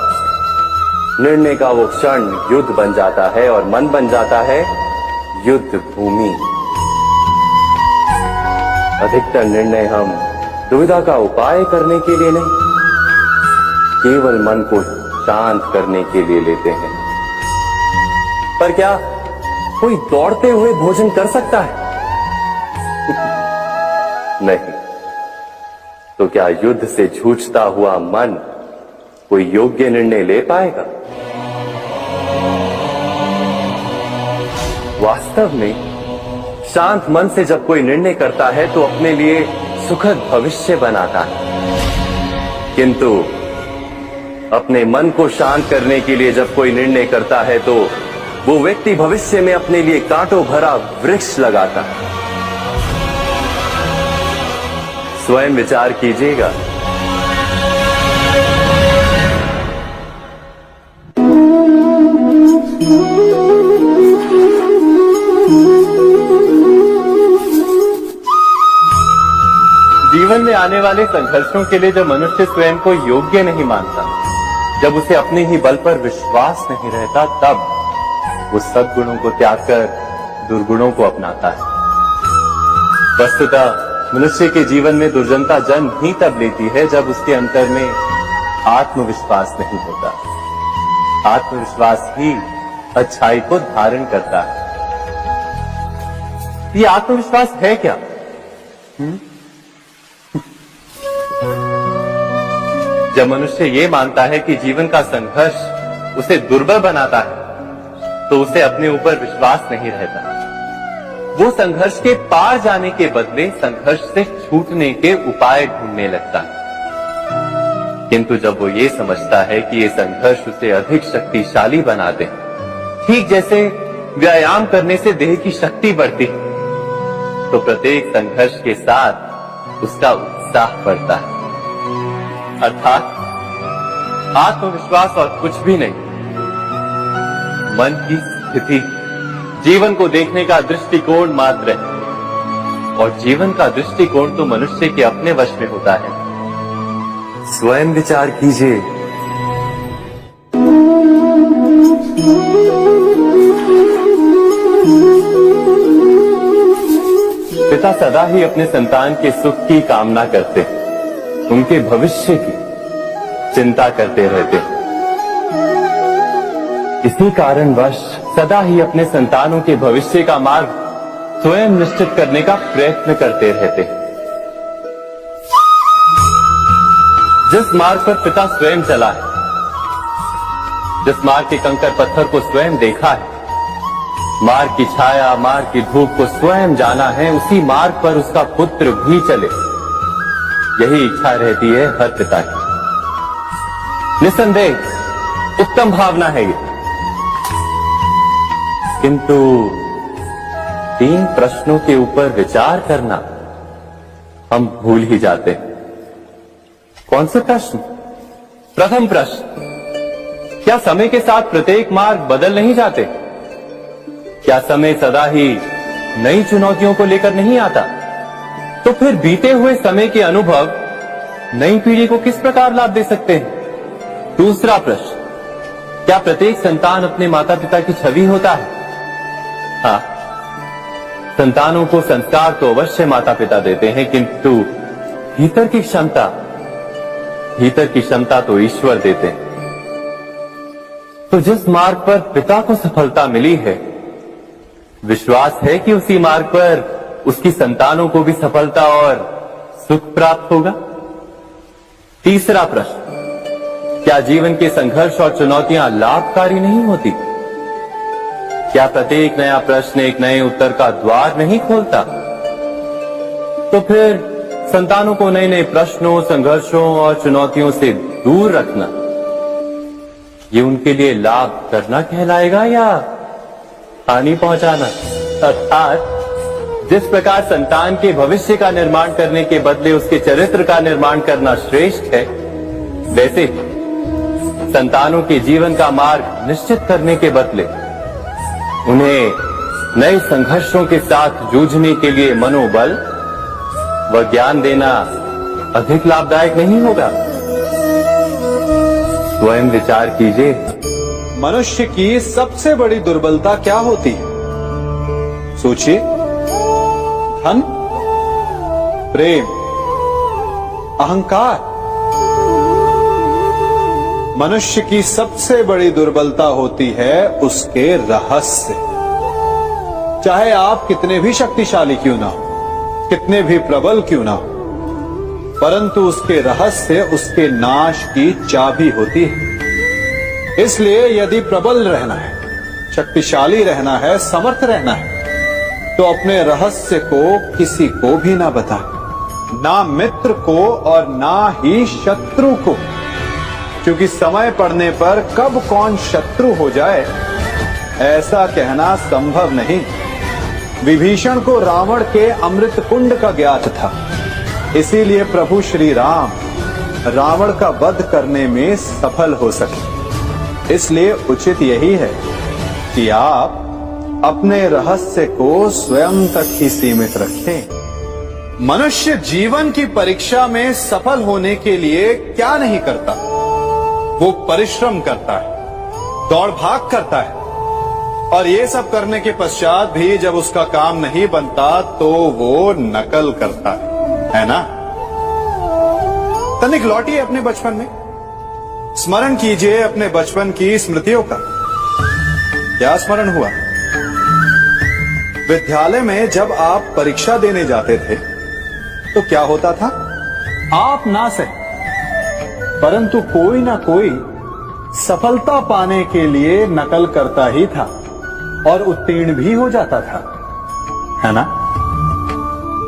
निर्णय का वो क्षण युद्ध बन जाता है और मन बन जाता है युद्ध भूमि। अधिकतर निर्णय हम दुविधा का उपाय करने के लिए नहीं, केवल मन को शांत करने के लिए लेते हैं। पर क्या कोई दौड़ते हुए भोजन कर सकता है? नहीं। तो क्या युद्ध से जूझता हुआ मन कोई योग्य निर्णय ले पाएगा? वास्तव में शांत मन से जब कोई निर्णय करता है तो अपने लिए सुखद भविष्य बनाता है, किंतु अपने मन को शांत करने के लिए जब कोई निर्णय करता है तो वो व्यक्ति भविष्य में अपने लिए कांटों भरा वृक्ष लगाता है। स्वयं विचार कीजिएगा। जीवन में आने वाले संघर्षों के लिए जब मनुष्य स्वयं को योग्य नहीं मानता, जब उसे अपने ही बल पर विश्वास नहीं रहता, तब वो सद्गुणों को त्याग कर दुर्गुणों को अपनाता है। वस्तुतः मनुष्य के जीवन में दुर्जनता जन्म ही तब लेती है जब उसके अंतर में आत्मविश्वास नहीं होता। आत्मविश्वास ही अच्छाई को धारण करता है। ये आत्मविश्वास है क्या? जब मनुष्य ये मानता है कि जीवन का संघर्ष उसे दुर्बल बनाता है, तो उसे अपने ऊपर विश्वास नहीं रहता। वो संघर्ष के पार जाने के बदले संघर्ष से छूटने के उपाय ढूंढने लगता है। किंतु जब वो ये समझता है कि ये संघर्ष उसे अधिक शक्तिशाली बनाते, ठीक जैसे व्यायाम करने से देह की शक्ति बढ़ती है, तो प्रत्येक संघर्ष के साथ उसका उत्साह बढ़ता है। अर्थात आत्मविश्वास और कुछ भी नहीं, मन की स्थिति, जीवन को देखने का दृष्टिकोण मात्र है। और जीवन का दृष्टिकोण तो मनुष्य के अपने वश में होता है। स्वयं विचार कीजिए। पिता सदा ही अपने संतान के सुख की कामना करते, उनके भविष्य की चिंता करते रहते। इसी कारणवश सदा ही अपने संतानों के भविष्य का मार्ग स्वयं निश्चित करने का प्रयत्न करते रहते। जिस मार्ग पर पिता स्वयं चला है, जिस मार्ग के कंकर पत्थर को स्वयं देखा है, मार्ग की छाया, मार्ग की धूप को स्वयं जाना है, उसी मार्ग पर उसका पुत्र भी चले, यही इच्छा रहती है हर पिता की। निसंदेह उत्तम भावना है ये। किंतु 3 प्रश्नों के ऊपर विचार करना हम भूल ही जाते हैं। कौन से प्रश्न? प्रथम प्रश्न, क्या समय के साथ प्रत्येक मार्ग बदल नहीं जाते? क्या समय सदा ही नई चुनौतियों को लेकर नहीं आता? तो फिर बीते हुए समय के अनुभव नई पीढ़ी को किस प्रकार लाभ दे सकते हैं? दूसरा प्रश्न, क्या प्रत्येक संतान अपने माता पिता की छवि होता है? हाँ, संतानों को संस्कार तो अवश्य माता पिता देते हैं, किंतु भीतर की क्षमता तो ईश्वर देते हैं। तो जिस मार्ग पर पिता को सफलता मिली है, विश्वास है कि उसी मार्ग पर उसकी संतानों को भी सफलता और सुख प्राप्त होगा। तीसरा प्रश्न, क्या जीवन के संघर्ष और चुनौतियां लाभकारी नहीं होती? क्या प्रत्येक नया प्रश्न एक नए उत्तर का द्वार नहीं खोलता? तो फिर संतानों को नए नए प्रश्नों, संघर्षों और चुनौतियों से दूर रखना, ये उनके लिए लाभ करना कहलाएगा या हानि पहुंचाना? अर्थात जिस प्रकार संतान के भविष्य का निर्माण करने के बदले उसके चरित्र का निर्माण करना श्रेष्ठ है, वैसे संतानों के जीवन का मार्ग निश्चित करने के बदले उन्हें नए संघर्षों के साथ जूझने के लिए मनोबल व ज्ञान देना अधिक लाभदायक नहीं होगा? स्वयं विचार कीजिए। मनुष्य की सबसे बड़ी दुर्बलता क्या होती है? सोचिए। धन, प्रेम, अहंकार। मनुष्य की सबसे बड़ी दुर्बलता होती है उसके रहस्य। चाहे आप कितने भी शक्तिशाली क्यों ना हो, कितने भी प्रबल क्यों ना हो, परंतु उसके रहस्य उसके नाश की चाबी होती है। इसलिए यदि प्रबल रहना है, शक्तिशाली रहना है, समर्थ रहना है, तो अपने रहस्य को किसी को भी ना बताए, ना मित्र को और ना ही शत्रु को, क्योंकि समय पड़ने पर कब कौन शत्रु हो जाए ऐसा कहना संभव नहीं। विभीषण को रावण के अमृत कुंड का ज्ञात था, इसीलिए प्रभु श्री राम रावण का वध करने में सफल हो सके। इसलिए उचित यही है कि आप अपने रहस्य को स्वयं तक ही सीमित रखें। मनुष्य जीवन की परीक्षा में सफल होने के लिए क्या नहीं करता? वो परिश्रम करता है, दौड़ भाग करता है, और ये सब करने के पश्चात भी जब उसका काम नहीं बनता तो वो नकल करता है ना? तनिक लौटिए अपने बचपन में, स्मरण कीजिए अपने बचपन की स्मृतियों का। क्या स्मरण हुआ? विद्यालय में जब आप परीक्षा देने जाते थे तो क्या होता था? आप ना सही, परंतु कोई ना कोई सफलता पाने के लिए नकल करता ही था और उत्तीर्ण भी हो जाता था, है ना?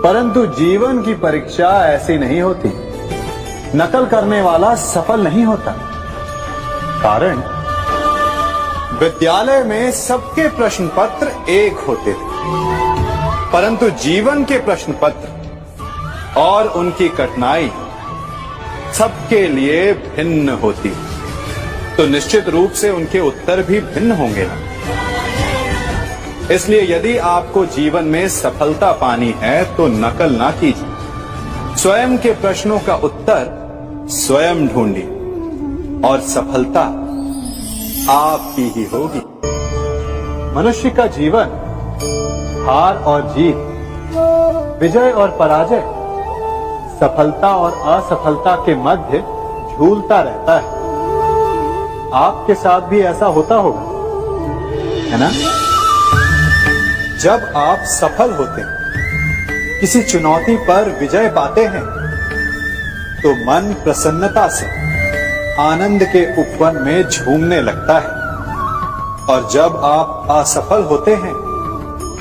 परंतु जीवन की परीक्षा ऐसी नहीं होती। नकल करने वाला सफल नहीं होता। कारण विद्यालय में सबके प्रश्न पत्र एक होते थे, परंतु जीवन के प्रश्न पत्र और उनकी कठिनाई सबके लिए भिन्न होती, तो निश्चित रूप से उनके उत्तर भी भिन्न होंगे ना। इसलिए यदि आपको जीवन में सफलता पानी है तो नकल ना कीजिए, स्वयं के प्रश्नों का उत्तर स्वयं ढूंढिए और सफलता आपकी ही होगी। मनुष्य का जीवन हार और जीत, विजय और पराजय, सफलता और असफलता के मध्य झूलता रहता है। आपके साथ भी ऐसा होता होगा, है ना? जब आप सफल होते हैं, किसी चुनौती पर विजय पाते हैं, तो मन प्रसन्नता से आनंद के उपवन में झूमने लगता है, और जब आप असफल होते हैं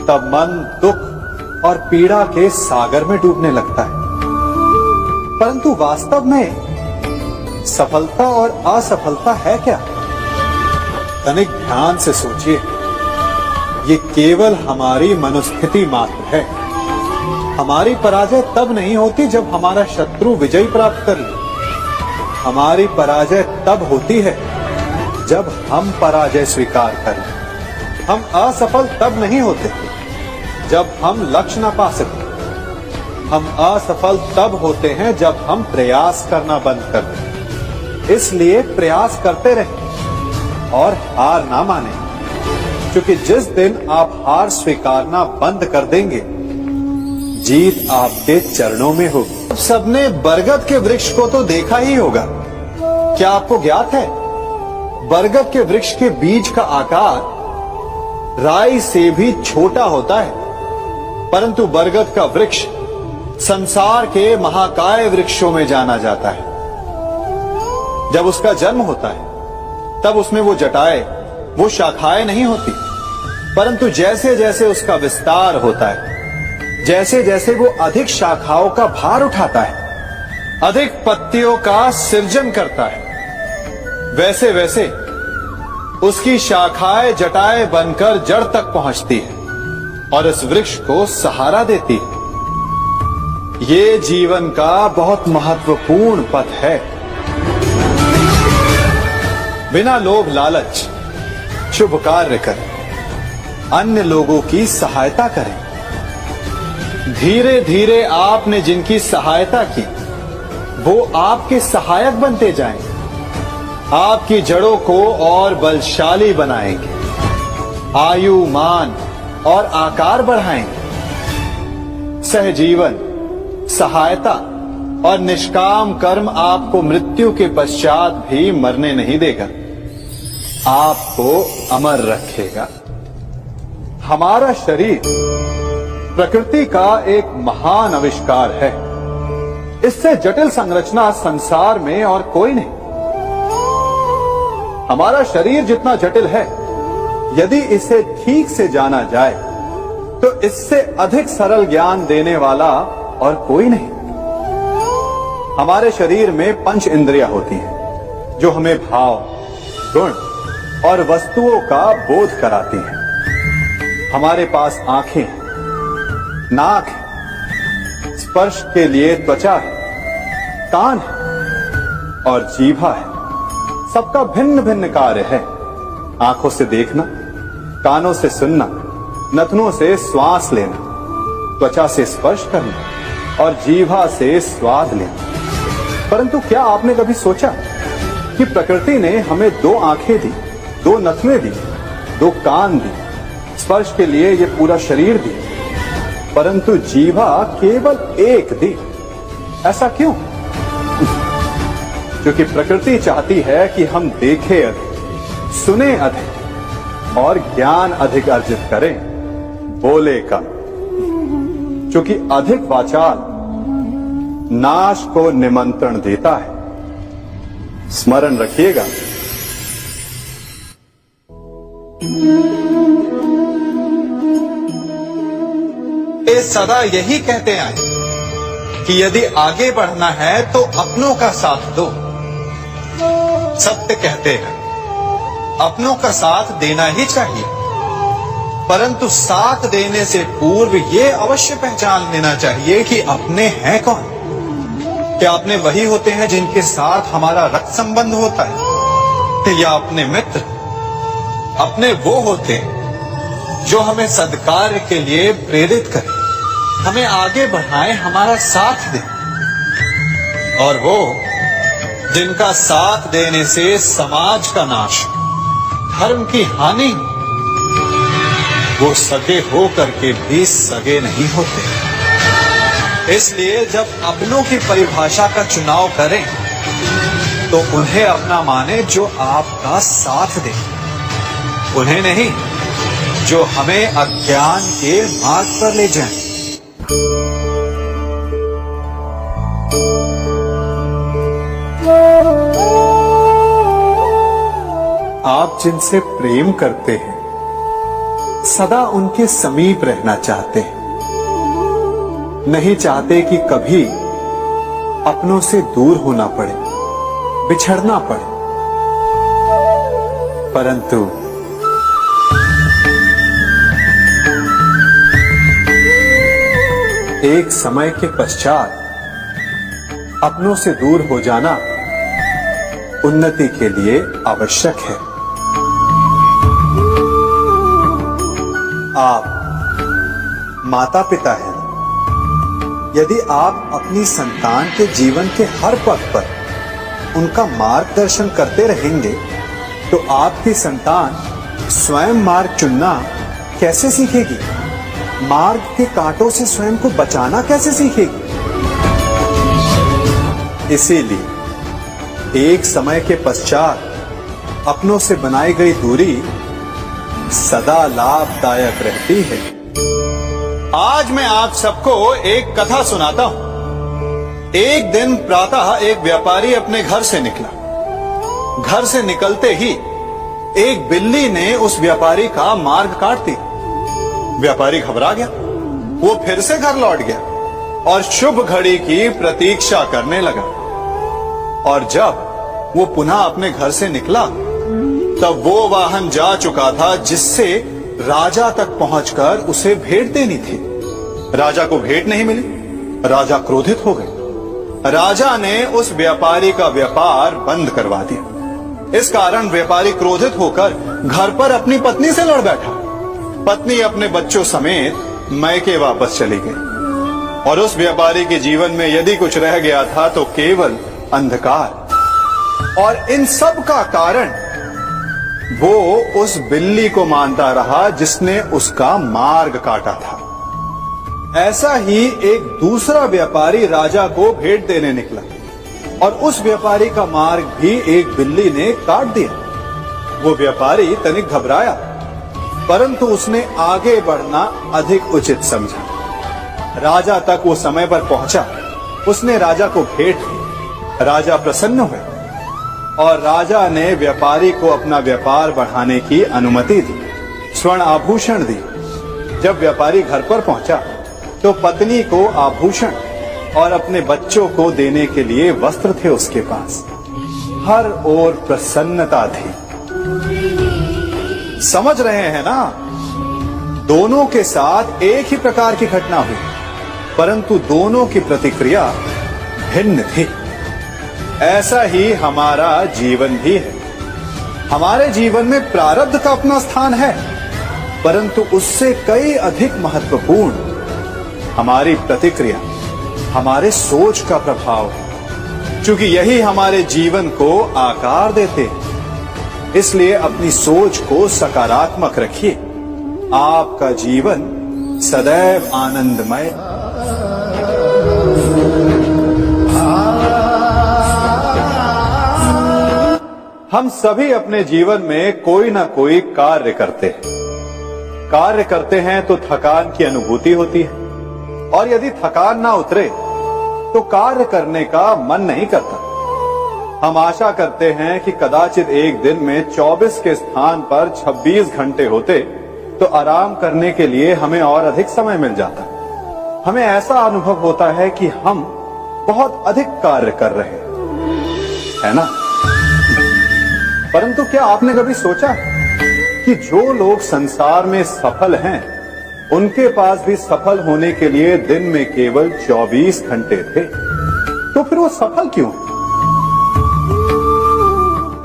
तब मन दुख और पीड़ा के सागर में डूबने लगता है। परंतु वास्तव में सफलता और असफलता है क्या? तनिक ध्यान से सोचिए। ये केवल हमारी मनोस्थिति मात्र है। हमारी पराजय तब नहीं होती जब हमारा शत्रु विजय प्राप्त कर ले। हमारी पराजय तब होती है जब हम पराजय स्वीकार करें। हम असफल तब नहीं होते जब हम लक्ष्य न पा सके। हम असफल तब होते हैं जब हम प्रयास करना बंद कर दें। इसलिए प्रयास करते रहें और हार ना माने, क्योंकि जिस दिन आप हार स्वीकारना बंद कर देंगे, जीत आपके चरणों में होगी। अब सबने बरगद के वृक्ष को तो देखा ही होगा। क्या आपको ज्ञात है, बरगद के वृक्ष के बीज का आकार राई से भी छोटा होता है, परंतु बरगद का वृक्ष संसार के महाकाय वृक्षों में जाना जाता है। जब उसका जन्म होता है तब उसमें वो जटाएं, वो शाखाएं नहीं होती, परंतु जैसे जैसे उसका विस्तार होता है, जैसे जैसे वो अधिक शाखाओं का भार उठाता है, अधिक पत्तियों का सृजन करता है, वैसे वैसे उसकी शाखाएं जटाएं बनकर जड़ तक पहुंचती है और इस वृक्ष को सहारा देती है। ये जीवन का बहुत महत्वपूर्ण पथ है। बिना लोभ लालच शुभ कार्य करें, अन्य लोगों की सहायता करें। धीरे धीरे आपने जिनकी सहायता की वो आपके सहायक बनते जाएं, आपकी जड़ों को और बलशाली बनाएंगे, आयु मान और आकार बढ़ाएंगे। सहजीवन, सहायता और निष्काम कर्म आपको मृत्यु के पश्चात भी मरने नहीं देगा, आपको अमर रखेगा। हमारा शरीर प्रकृति का एक महान आविष्कार है। इससे जटिल संरचना संसार में और कोई नहीं। हमारा शरीर जितना जटिल है, यदि इसे ठीक से जाना जाए तो इससे अधिक सरल ज्ञान देने वाला और कोई नहीं। हमारे शरीर में 5 इंद्रियां होती हैं जो हमें भाव, गुण और वस्तुओं का बोध कराती हैं। हमारे पास आंखें, नाक है, स्पर्श के लिए त्वचा है, कान है और जीभा है। सबका भिन्न भिन्न कार्य है। आंखों से देखना, कानों से सुनना, नथनों से श्वास लेना, त्वचा से स्पर्श करना और जीभा से स्वाद लेना। परंतु क्या आपने कभी सोचा कि प्रकृति ने हमें 2 आंखें दी, 2 नथने दी, 2 कान दी, स्पर्श के लिए ये पूरा शरीर दी, परंतु जीभा केवल 1 दी? ऐसा क्यों? क्योंकि प्रकृति चाहती है कि हम देखें अधिक, सुने अधिक और ज्ञान अधिक अर्जित करें, बोले कम। क्योंकि अधिक वाचाल नाश को निमंत्रण देता है। स्मरण रखिएगा। ये सदा यही कहते आए कि यदि आगे बढ़ना है तो अपनों का साथ दो। सत्य कहते हैं, अपनों का साथ देना ही चाहिए, परंतु साथ देने से पूर्व ये अवश्य पहचान लेना चाहिए कि अपने हैं कौन। क्या अपने वही होते हैं जिनके साथ हमारा रक्त संबंध होता है, या अपने मित्र? अपने वो होते हैं जो हमें सद्कार्य के लिए प्रेरित करें, हमें आगे बढ़ाएं, हमारा साथ दें। और वो जिनका साथ देने से समाज का नाश, धर्म की हानि, वो सगे हो करके भी सगे नहीं होते। इसलिए जब अपनों की परिभाषा का चुनाव करें तो उन्हें अपना माने जो आपका साथ दे, उन्हें नहीं जो हमें अज्ञान के मार्ग पर ले जाएं। आप जिनसे प्रेम करते हैं, सदा उनके समीप रहना चाहते हैं, नहीं चाहते कि कभी अपनों से दूर होना पड़े, बिछड़ना पड़े। परंतु एक समय के पश्चात अपनों से दूर हो जाना उन्नति के लिए आवश्यक है। आप माता पिता हैं। यदि आप अपनी संतान के जीवन के हर पग पर उनका मार्गदर्शन करते रहेंगे तो आपकी संतान स्वयं मार्ग चुनना कैसे सीखेगी? मार्ग के कांटों से स्वयं को बचाना कैसे सीखेगी? इसीलिए एक समय के पश्चात अपनों से बनाई गई दूरी सदा लाभदायक रहती है। आज मैं आप सबको एक कथा सुनाता हूं। एक दिन प्रातः एक व्यापारी अपने घर से निकला। घर से निकलते ही एक बिल्ली ने उस व्यापारी का मार्ग काट दिया। व्यापारी घबरा गया। वो फिर से घर लौट गया और शुभ घड़ी की प्रतीक्षा करने लगा। और जब वो पुनः अपने घर से निकला तब वो वाहन जा चुका था जिससे राजा तक पहुंचकर उसे भेंट देनी थी। राजा को भेंट नहीं मिली। राजा क्रोधित हो गए। राजा ने उस व्यापारी का व्यापार बंद करवा दिया। इस कारण व्यापारी क्रोधित होकर घर पर अपनी पत्नी से लड़ बैठा। पत्नी अपने बच्चों समेत मैके वापस चली गई और उस व्यापारी के जीवन में यदि कुछ रह गया था तो केवल अंधकार। और इन सब का कारण वो उस बिल्ली को मानता रहा जिसने उसका मार्ग काटा था। ऐसा ही एक दूसरा व्यापारी राजा को भेंट देने निकला और उस व्यापारी का मार्ग भी एक बिल्ली ने काट दिया। वो व्यापारी तनिक घबराया, परंतु उसने आगे बढ़ना अधिक उचित समझा। राजा तक वो समय पर पहुंचा उसने राजा को भेंट दी। राजा प्रसन्न हुए और राजा ने व्यापारी को अपना व्यापार बढ़ाने की अनुमति दी, स्वर्ण आभूषण दी। जब व्यापारी घर पर पहुंचा तो पत्नी को आभूषण और अपने बच्चों को देने के लिए वस्त्र थे उसके पास। हर ओर प्रसन्नता थी। समझ रहे हैं ना, दोनों के साथ एक ही प्रकार की घटना हुई, परंतु दोनों की प्रतिक्रिया भिन्न थी। ऐसा ही हमारा जीवन भी है। हमारे जीवन में प्रारब्ध का अपना स्थान है, परंतु उससे कई अधिक महत्वपूर्ण हमारी प्रतिक्रिया, हमारे सोच का प्रभाव है। क्योंकि यही हमारे जीवन को आकार देते हैं। इसलिए अपनी सोच को सकारात्मक रखिए। आपका जीवन सदैव आनंदमय। हम सभी अपने जीवन में कोई ना कोई कार्य करते हैं। कार्य करते हैं तो थकान की अनुभूति होती है, और यदि थकान ना उतरे तो कार्य करने का मन नहीं करता। हम आशा करते हैं कि कदाचित एक दिन में 24 के स्थान पर 26 घंटे होते तो आराम करने के लिए हमें और अधिक समय मिल जाता। हमें ऐसा अनुभव होता है कि हम बहुत अधिक कार्य कर रहे हैं, है ना? परंतु क्या आपने कभी सोचा कि जो लोग संसार में सफल हैं, उनके पास भी सफल होने के लिए दिन में केवल 24 घंटे थे? तो फिर वो सफल क्यों?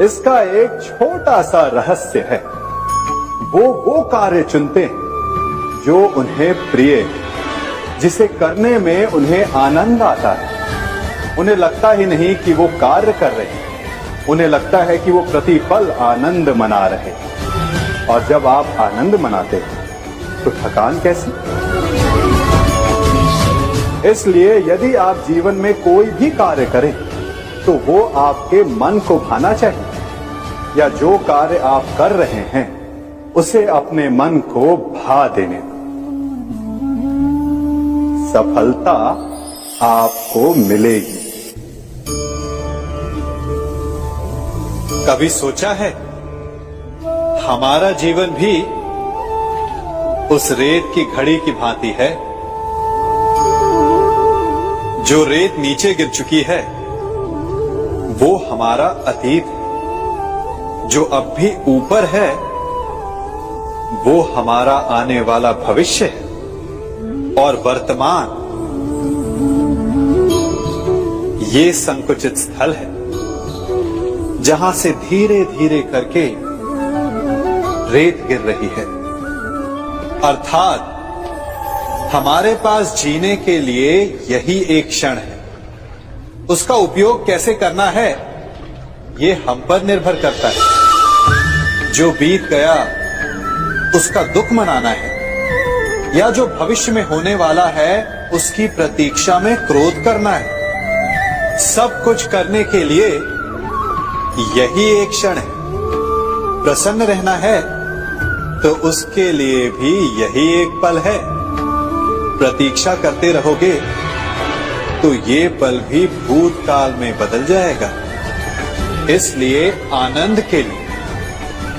इसका एक छोटा सा रहस्य है। वो कार्य चुनते हैं जो उन्हें प्रिय है, जिसे करने में उन्हें आनंद आता है। उन्हें लगता ही नहीं कि वो कार्य कर रहे हैं, उन्हें लगता है कि वो प्रतिपल आनंद मना रहे हैं। और जब आप आनंद मनाते हैं तो थकान कैसी? इसलिए यदि आप जीवन में कोई भी कार्य करें तो वो आपके मन को भाना चाहिए, या जो कार्य आप कर रहे हैं उसे अपने मन को भा देने दो। सफलता आपको मिलेगी। कभी सोचा है हमारा जीवन भी उस रेत की घड़ी की भांति है? जो रेत नीचे गिर चुकी है वो हमारा अतीत है। जो अब भी ऊपर है वो हमारा आने वाला भविष्य है। और वर्तमान ये संकुचित स्थल है जहां से धीरे धीरे करके रेत गिर रही है। अर्थात हमारे पास जीने के लिए यही एक क्षण है। उसका उपयोग कैसे करना है ये हम पर निर्भर करता है। जो बीत गया उसका दुख मनाना है, या जो भविष्य में होने वाला है उसकी प्रतीक्षा में क्रोध करना है। सब कुछ करने के लिए यही एक क्षण है। प्रसन्न रहना है तो उसके लिए भी यही एक पल है। प्रतीक्षा करते रहोगे तो ये पल भी भूतकाल में बदल जाएगा। इसलिए आनंद के लिए,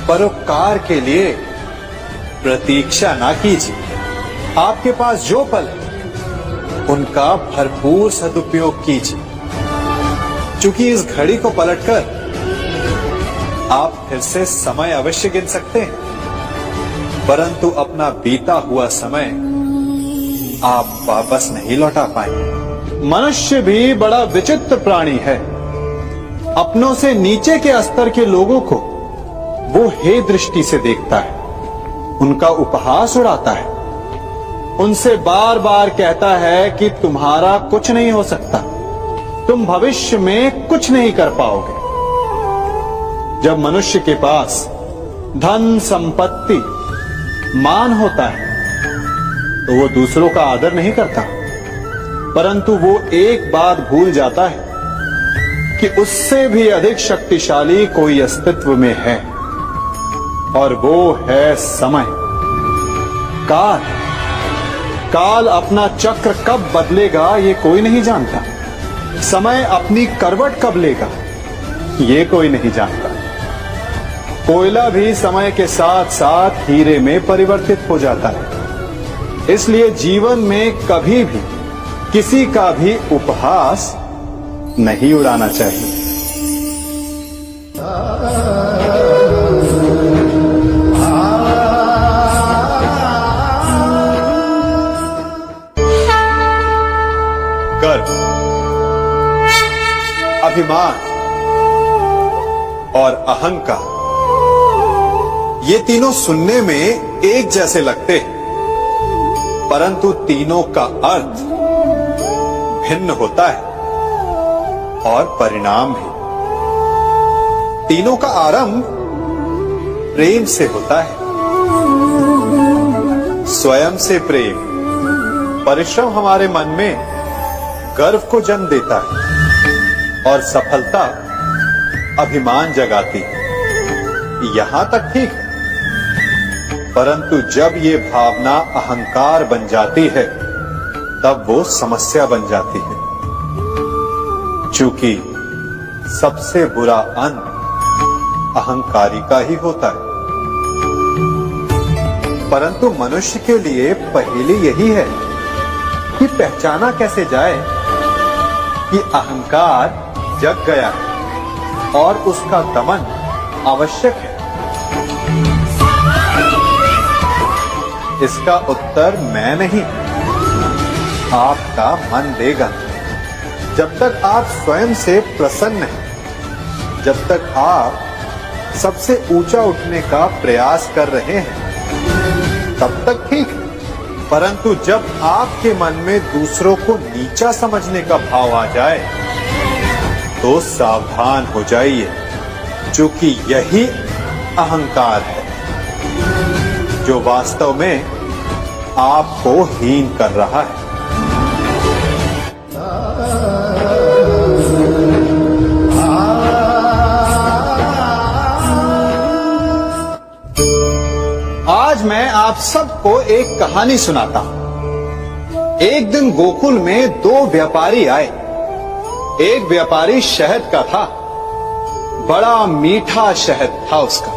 परोपकार के लिए प्रतीक्षा ना कीजिए। आपके पास जो पल है उनका भरपूर सदुपयोग कीजिए, क्योंकि इस घड़ी को पलटकर आप फिर से समय अवश्य गिन सकते हैं, परंतु अपना बीता हुआ समय आप वापस नहीं लौटा पाएंगे। मनुष्य भी बड़ा विचित्र प्राणी है। अपनों से नीचे के स्तर के लोगों को वो हे दृष्टि से देखता है, उनका उपहास उड़ाता है, उनसे बार बार कहता है कि तुम्हारा कुछ नहीं हो सकता, तुम भविष्य में कुछ नहीं कर पाओगे। जब मनुष्य के पास धन, संपत्ति, मान होता है तो वो दूसरों का आदर नहीं करता, परंतु वो एक बात भूल जाता है कि उससे भी अधिक शक्तिशाली कोई अस्तित्व में है, और वो है समय। काल अपना चक्र कब बदलेगा ये कोई नहीं जानता। समय अपनी करवट कब लेगा ये कोई नहीं जानता। कोयला भी समय के साथ साथ हीरे में परिवर्तित हो जाता है। इसलिए जीवन में कभी भी किसी का भी उपहास नहीं उड़ाना चाहिए। गर्व, अभिमान और अहंकार ये तीनों सुनने में एक जैसे लगते हैं, परंतु तीनों का अर्थ भिन्न होता है और परिणाम भी। तीनों का आरंभ प्रेम से होता है। स्वयं से प्रेम, परिश्रम हमारे मन में गर्व को जन्म देता है और सफलता अभिमान जगाती है। यहां तक ठीक है, परंतु जब ये भावना अहंकार बन जाती है तब वो समस्या बन जाती है, क्योंकि सबसे बुरा अंत अहंकारी का ही होता है। परंतु मनुष्य के लिए पहेली यही है कि पहचाना कैसे जाए कि अहंकार जग गया है और उसका दमन आवश्यक है। इसका उत्तर मैं नहीं, आपका मन देगा। जब तक आप स्वयं से प्रसन्न हैं, जब तक आप सबसे ऊंचा उठने का प्रयास कर रहे हैं, तब तक ठीक है। परंतु जब आपके मन में दूसरों को नीचा समझने का भाव आ जाए तो सावधान हो जाइए, क्योंकि यही अहंकार है जो वास्तव में आपको हीन कर रहा है। आज मैं आप सबको एक कहानी सुनाता हूं। एक दिन गोकुल में दो व्यापारी आए। एक व्यापारी शहद का था, बड़ा मीठा शहद था उसका,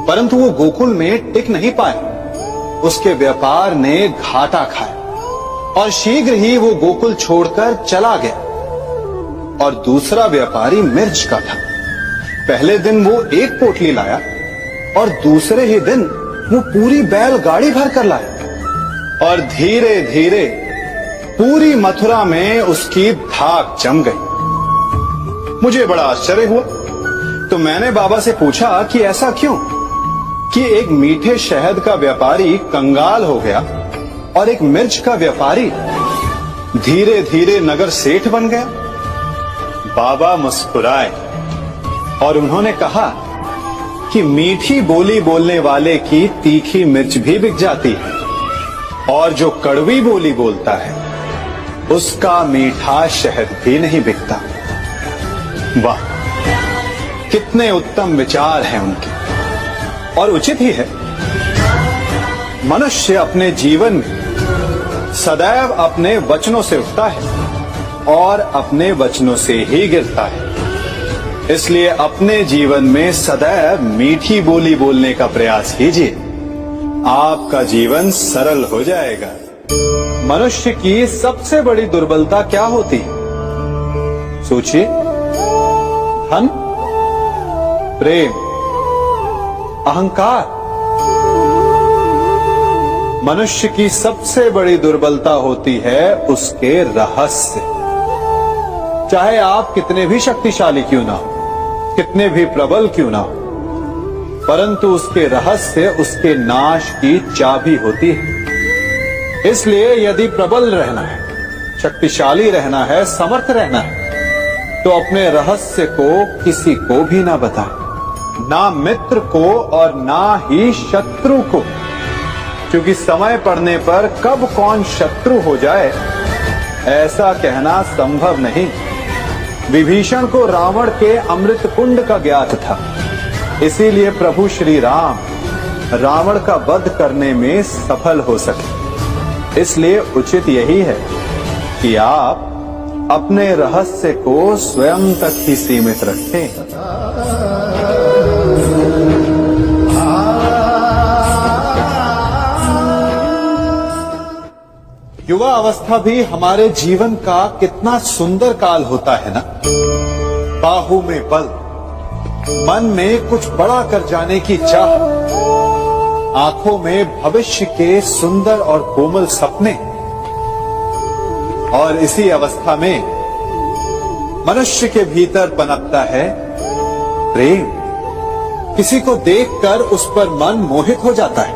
परंतु वो गोकुल में टिक नहीं पाया। उसके व्यापार ने घाटा खाया और शीघ्र ही वो गोकुल छोड़कर चला गया। और दूसरा व्यापारी मिर्च का था। पहले दिन वो एक पोटली लाया और दूसरे ही दिन वो पूरी बैलगाड़ी भर कर लाया और धीरे धीरे पूरी मथुरा में उसकी धाक जम गई। मुझे बड़ा आश्चर्य हुआ, तो मैंने बाबा से पूछा कि ऐसा क्यों कि एक मीठे शहद का व्यापारी कंगाल हो गया और एक मिर्च का व्यापारी धीरे धीरे नगर सेठ बन गया। बाबा मुस्कुराए और उन्होंने कहा कि मीठी बोली बोलने वाले की तीखी मिर्च भी बिक जाती है और जो कड़वी बोली बोलता है उसका मीठा शहद भी नहीं बिकता। वाह, कितने उत्तम विचार हैं उनके, और उचित ही है। मनुष्य अपने जीवन में सदैव अपने वचनों से उठता है और अपने वचनों से ही गिरता है। इसलिए अपने जीवन में सदैव मीठी बोली बोलने का प्रयास कीजिए, आपका जीवन सरल हो जाएगा। मनुष्य की सबसे बड़ी दुर्बलता क्या होती है? सोचिए। धन, प्रेम, अहंकार। मनुष्य की सबसे बड़ी दुर्बलता होती है उसके रहस्य। चाहे आप कितने भी शक्तिशाली क्यों ना हो, कितने भी प्रबल क्यों ना हो, परंतु उसके रहस्य उसके नाश की चाबी होती है। इसलिए यदि प्रबल रहना है, शक्तिशाली रहना है, समर्थ रहना है, तो अपने रहस्य को किसी को भी ना बताए, ना मित्र को और ना ही शत्रु को, क्योंकि समय पड़ने पर कब कौन शत्रु हो जाए ऐसा कहना संभव नहीं। विभीषण को रावण के अमृत कुंड का ज्ञात था, इसीलिए प्रभु श्री राम रावण का वध करने में सफल हो सके। इसलिए उचित यही है कि आप अपने रहस्य को स्वयं तक ही सीमित रखें। युवा अवस्था भी हमारे जीवन का कितना सुंदर काल होता है ना। बाहु में बल, मन में कुछ बड़ा कर जाने की चाह, आंखों में भविष्य के सुंदर और कोमल सपने। और इसी अवस्था में मनुष्य के भीतर पनपता है प्रेम। किसी को देखकर उस पर मन मोहित हो जाता है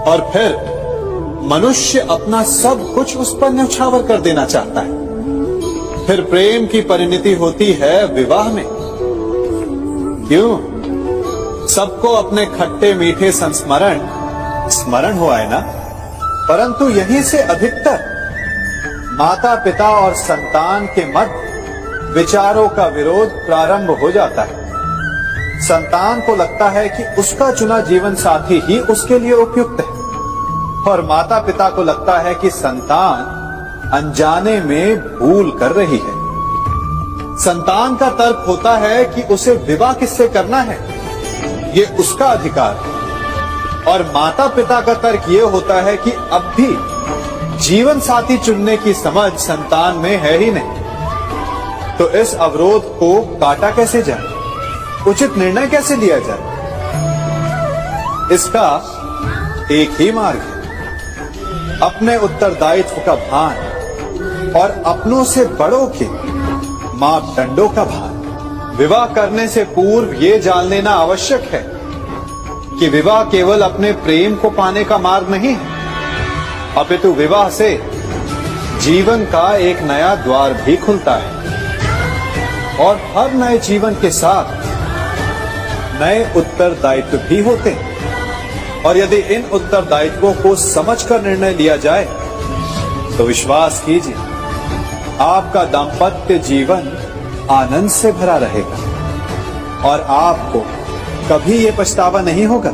और फिर मनुष्य अपना सब कुछ उस पर न्यौछावर कर देना चाहता है। फिर प्रेम की परिणति होती है विवाह में। क्यों? सबको अपने खट्टे मीठे संस्मरण स्मरण हुआ है ना। परंतु यहीं से अधिकतर माता पिता और संतान के मध्य विचारों का विरोध प्रारंभ हो जाता है। संतान को लगता है कि उसका चुना जीवन साथी ही उसके लिए उपयुक्त है और माता पिता को लगता है कि संतान अनजाने में भूल कर रही है। संतान का तर्क होता है कि उसे विवाह किससे करना है, ये उसका अधिकार है। और माता पिता का तर्क ये होता है कि अब भी जीवन साथी चुनने की समझ संतान में है ही नहीं। तो इस अवरोध को काटा कैसे जाए, उचित निर्णय कैसे लिया जाए? इसका एक ही मार्ग है, अपने उत्तरदायित्व का भान और अपनों से बड़ों के मापदंडों का भान। विवाह करने से पूर्व ये जान लेना आवश्यक है कि विवाह केवल अपने प्रेम को पाने का मार्ग नहीं है, अपितु विवाह से जीवन का एक नया द्वार भी खुलता है और हर नए जीवन के साथ नए उत्तरदायित्व भी होते हैं। और यदि इन उत्तरदायित्वों को समझकर निर्णय लिया जाए तो विश्वास कीजिए आपका दाम्पत्य जीवन आनंद से भरा रहेगा और आपको कभी ये पछतावा नहीं होगा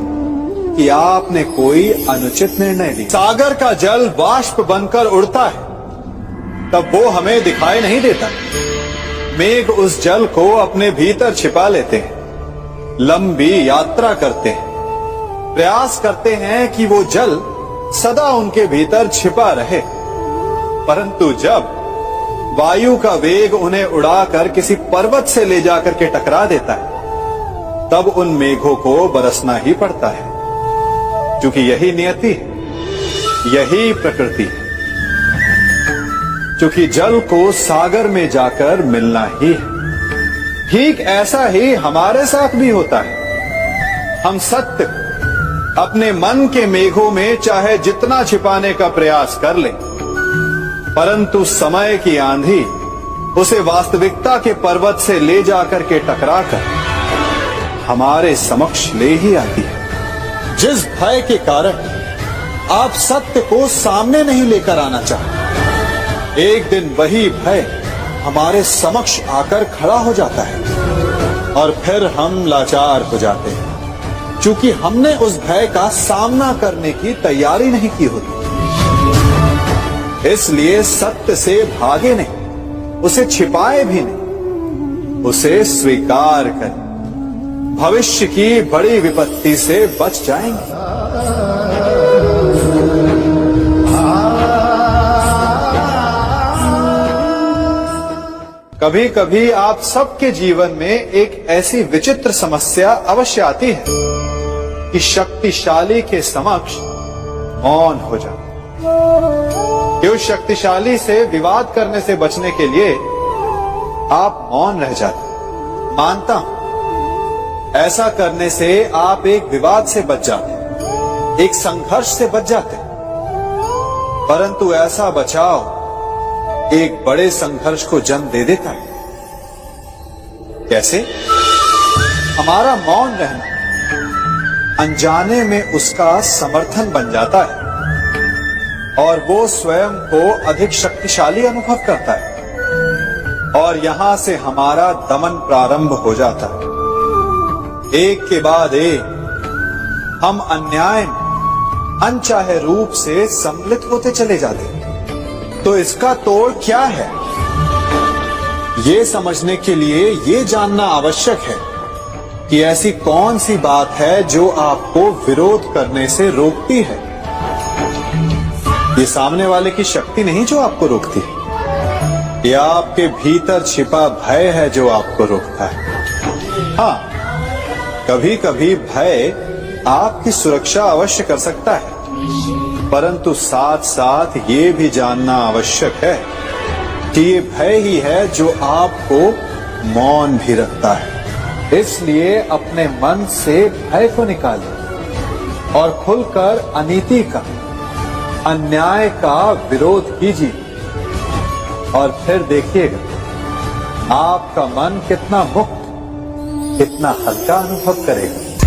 कि आपने कोई अनुचित निर्णय लिया। सागर का जल बाष्प बनकर उड़ता है तब वो हमें दिखाई नहीं देता। मेघ उस जल को अपने भीतर छिपा लेते हैं, लंबी यात्रा करते हैं, प्रयास करते हैं कि वो जल सदा उनके भीतर छिपा रहे। परंतु जब वायु का वेग उन्हें उड़ाकर किसी पर्वत से ले जाकर के टकरा देता है तब उन मेघों को बरसना ही पड़ता है, क्योंकि यही नियति है, यही प्रकृति है। क्योंकि जल को सागर में जाकर मिलना ही है। ठीक ऐसा ही हमारे साथ भी होता है। हम सत्य अपने मन के मेघों में चाहे जितना छिपाने का प्रयास कर लें, परंतु समय की आंधी उसे वास्तविकता के पर्वत से ले जाकर के टकराकर हमारे समक्ष ले ही आती है। जिस भय के कारण आप सत्य को सामने नहीं लेकर आना चाहते, एक दिन वही भय हमारे समक्ष आकर खड़ा हो जाता है और फिर हम लाचार हो जाते हैं, क्योंकि हमने उस भय का सामना करने की तैयारी नहीं की होती। इसलिए सत्य से भागे नहीं, उसे छिपाए भी नहीं, उसे स्वीकार करें। भविष्य की बड़ी विपत्ति से बच जाएंगे। कभी कभी आप सबके जीवन में एक ऐसी विचित्र समस्या अवश्य आती है कि शक्तिशाली के समक्ष मौन हो जाते। कि उस शक्तिशाली से विवाद करने से बचने के लिए आप मौन रह जाते। मानता हूं ऐसा करने से आप एक विवाद से बच जाते, एक संघर्ष से बच जाते, परंतु ऐसा बचाव एक बड़े संघर्ष को जन्म दे देता है। कैसे? हमारा मौन रहना अनजाने में उसका समर्थन बन जाता है और वो स्वयं को अधिक शक्तिशाली अनुभव करता है और यहां से हमारा दमन प्रारंभ हो जाता है। एक के बाद एक हम अन्याय अनचाहे रूप से सम्मिलित होते चले जाते हैं। तो इसका तोड़ क्या है? ये समझने के लिए ये जानना आवश्यक है कि ऐसी कौन सी बात है जो आपको विरोध करने से रोकती है। ये सामने वाले की शक्ति नहीं जो आपको रोकती है, ये आपके भीतर छिपा भय है जो आपको रोकता है। हाँ, कभी कभी भय आपकी सुरक्षा अवश्य कर सकता है, परंतु साथ साथ ये भी जानना आवश्यक है कि ये भय ही है जो आपको मौन भी रखता है। इसलिए अपने मन से भय को निकालिए और खुलकर अनीति का, अन्याय का विरोध कीजिए, और फिर देखिएगा आपका मन कितना मुक्त, कितना हल्का अनुभव करेगा।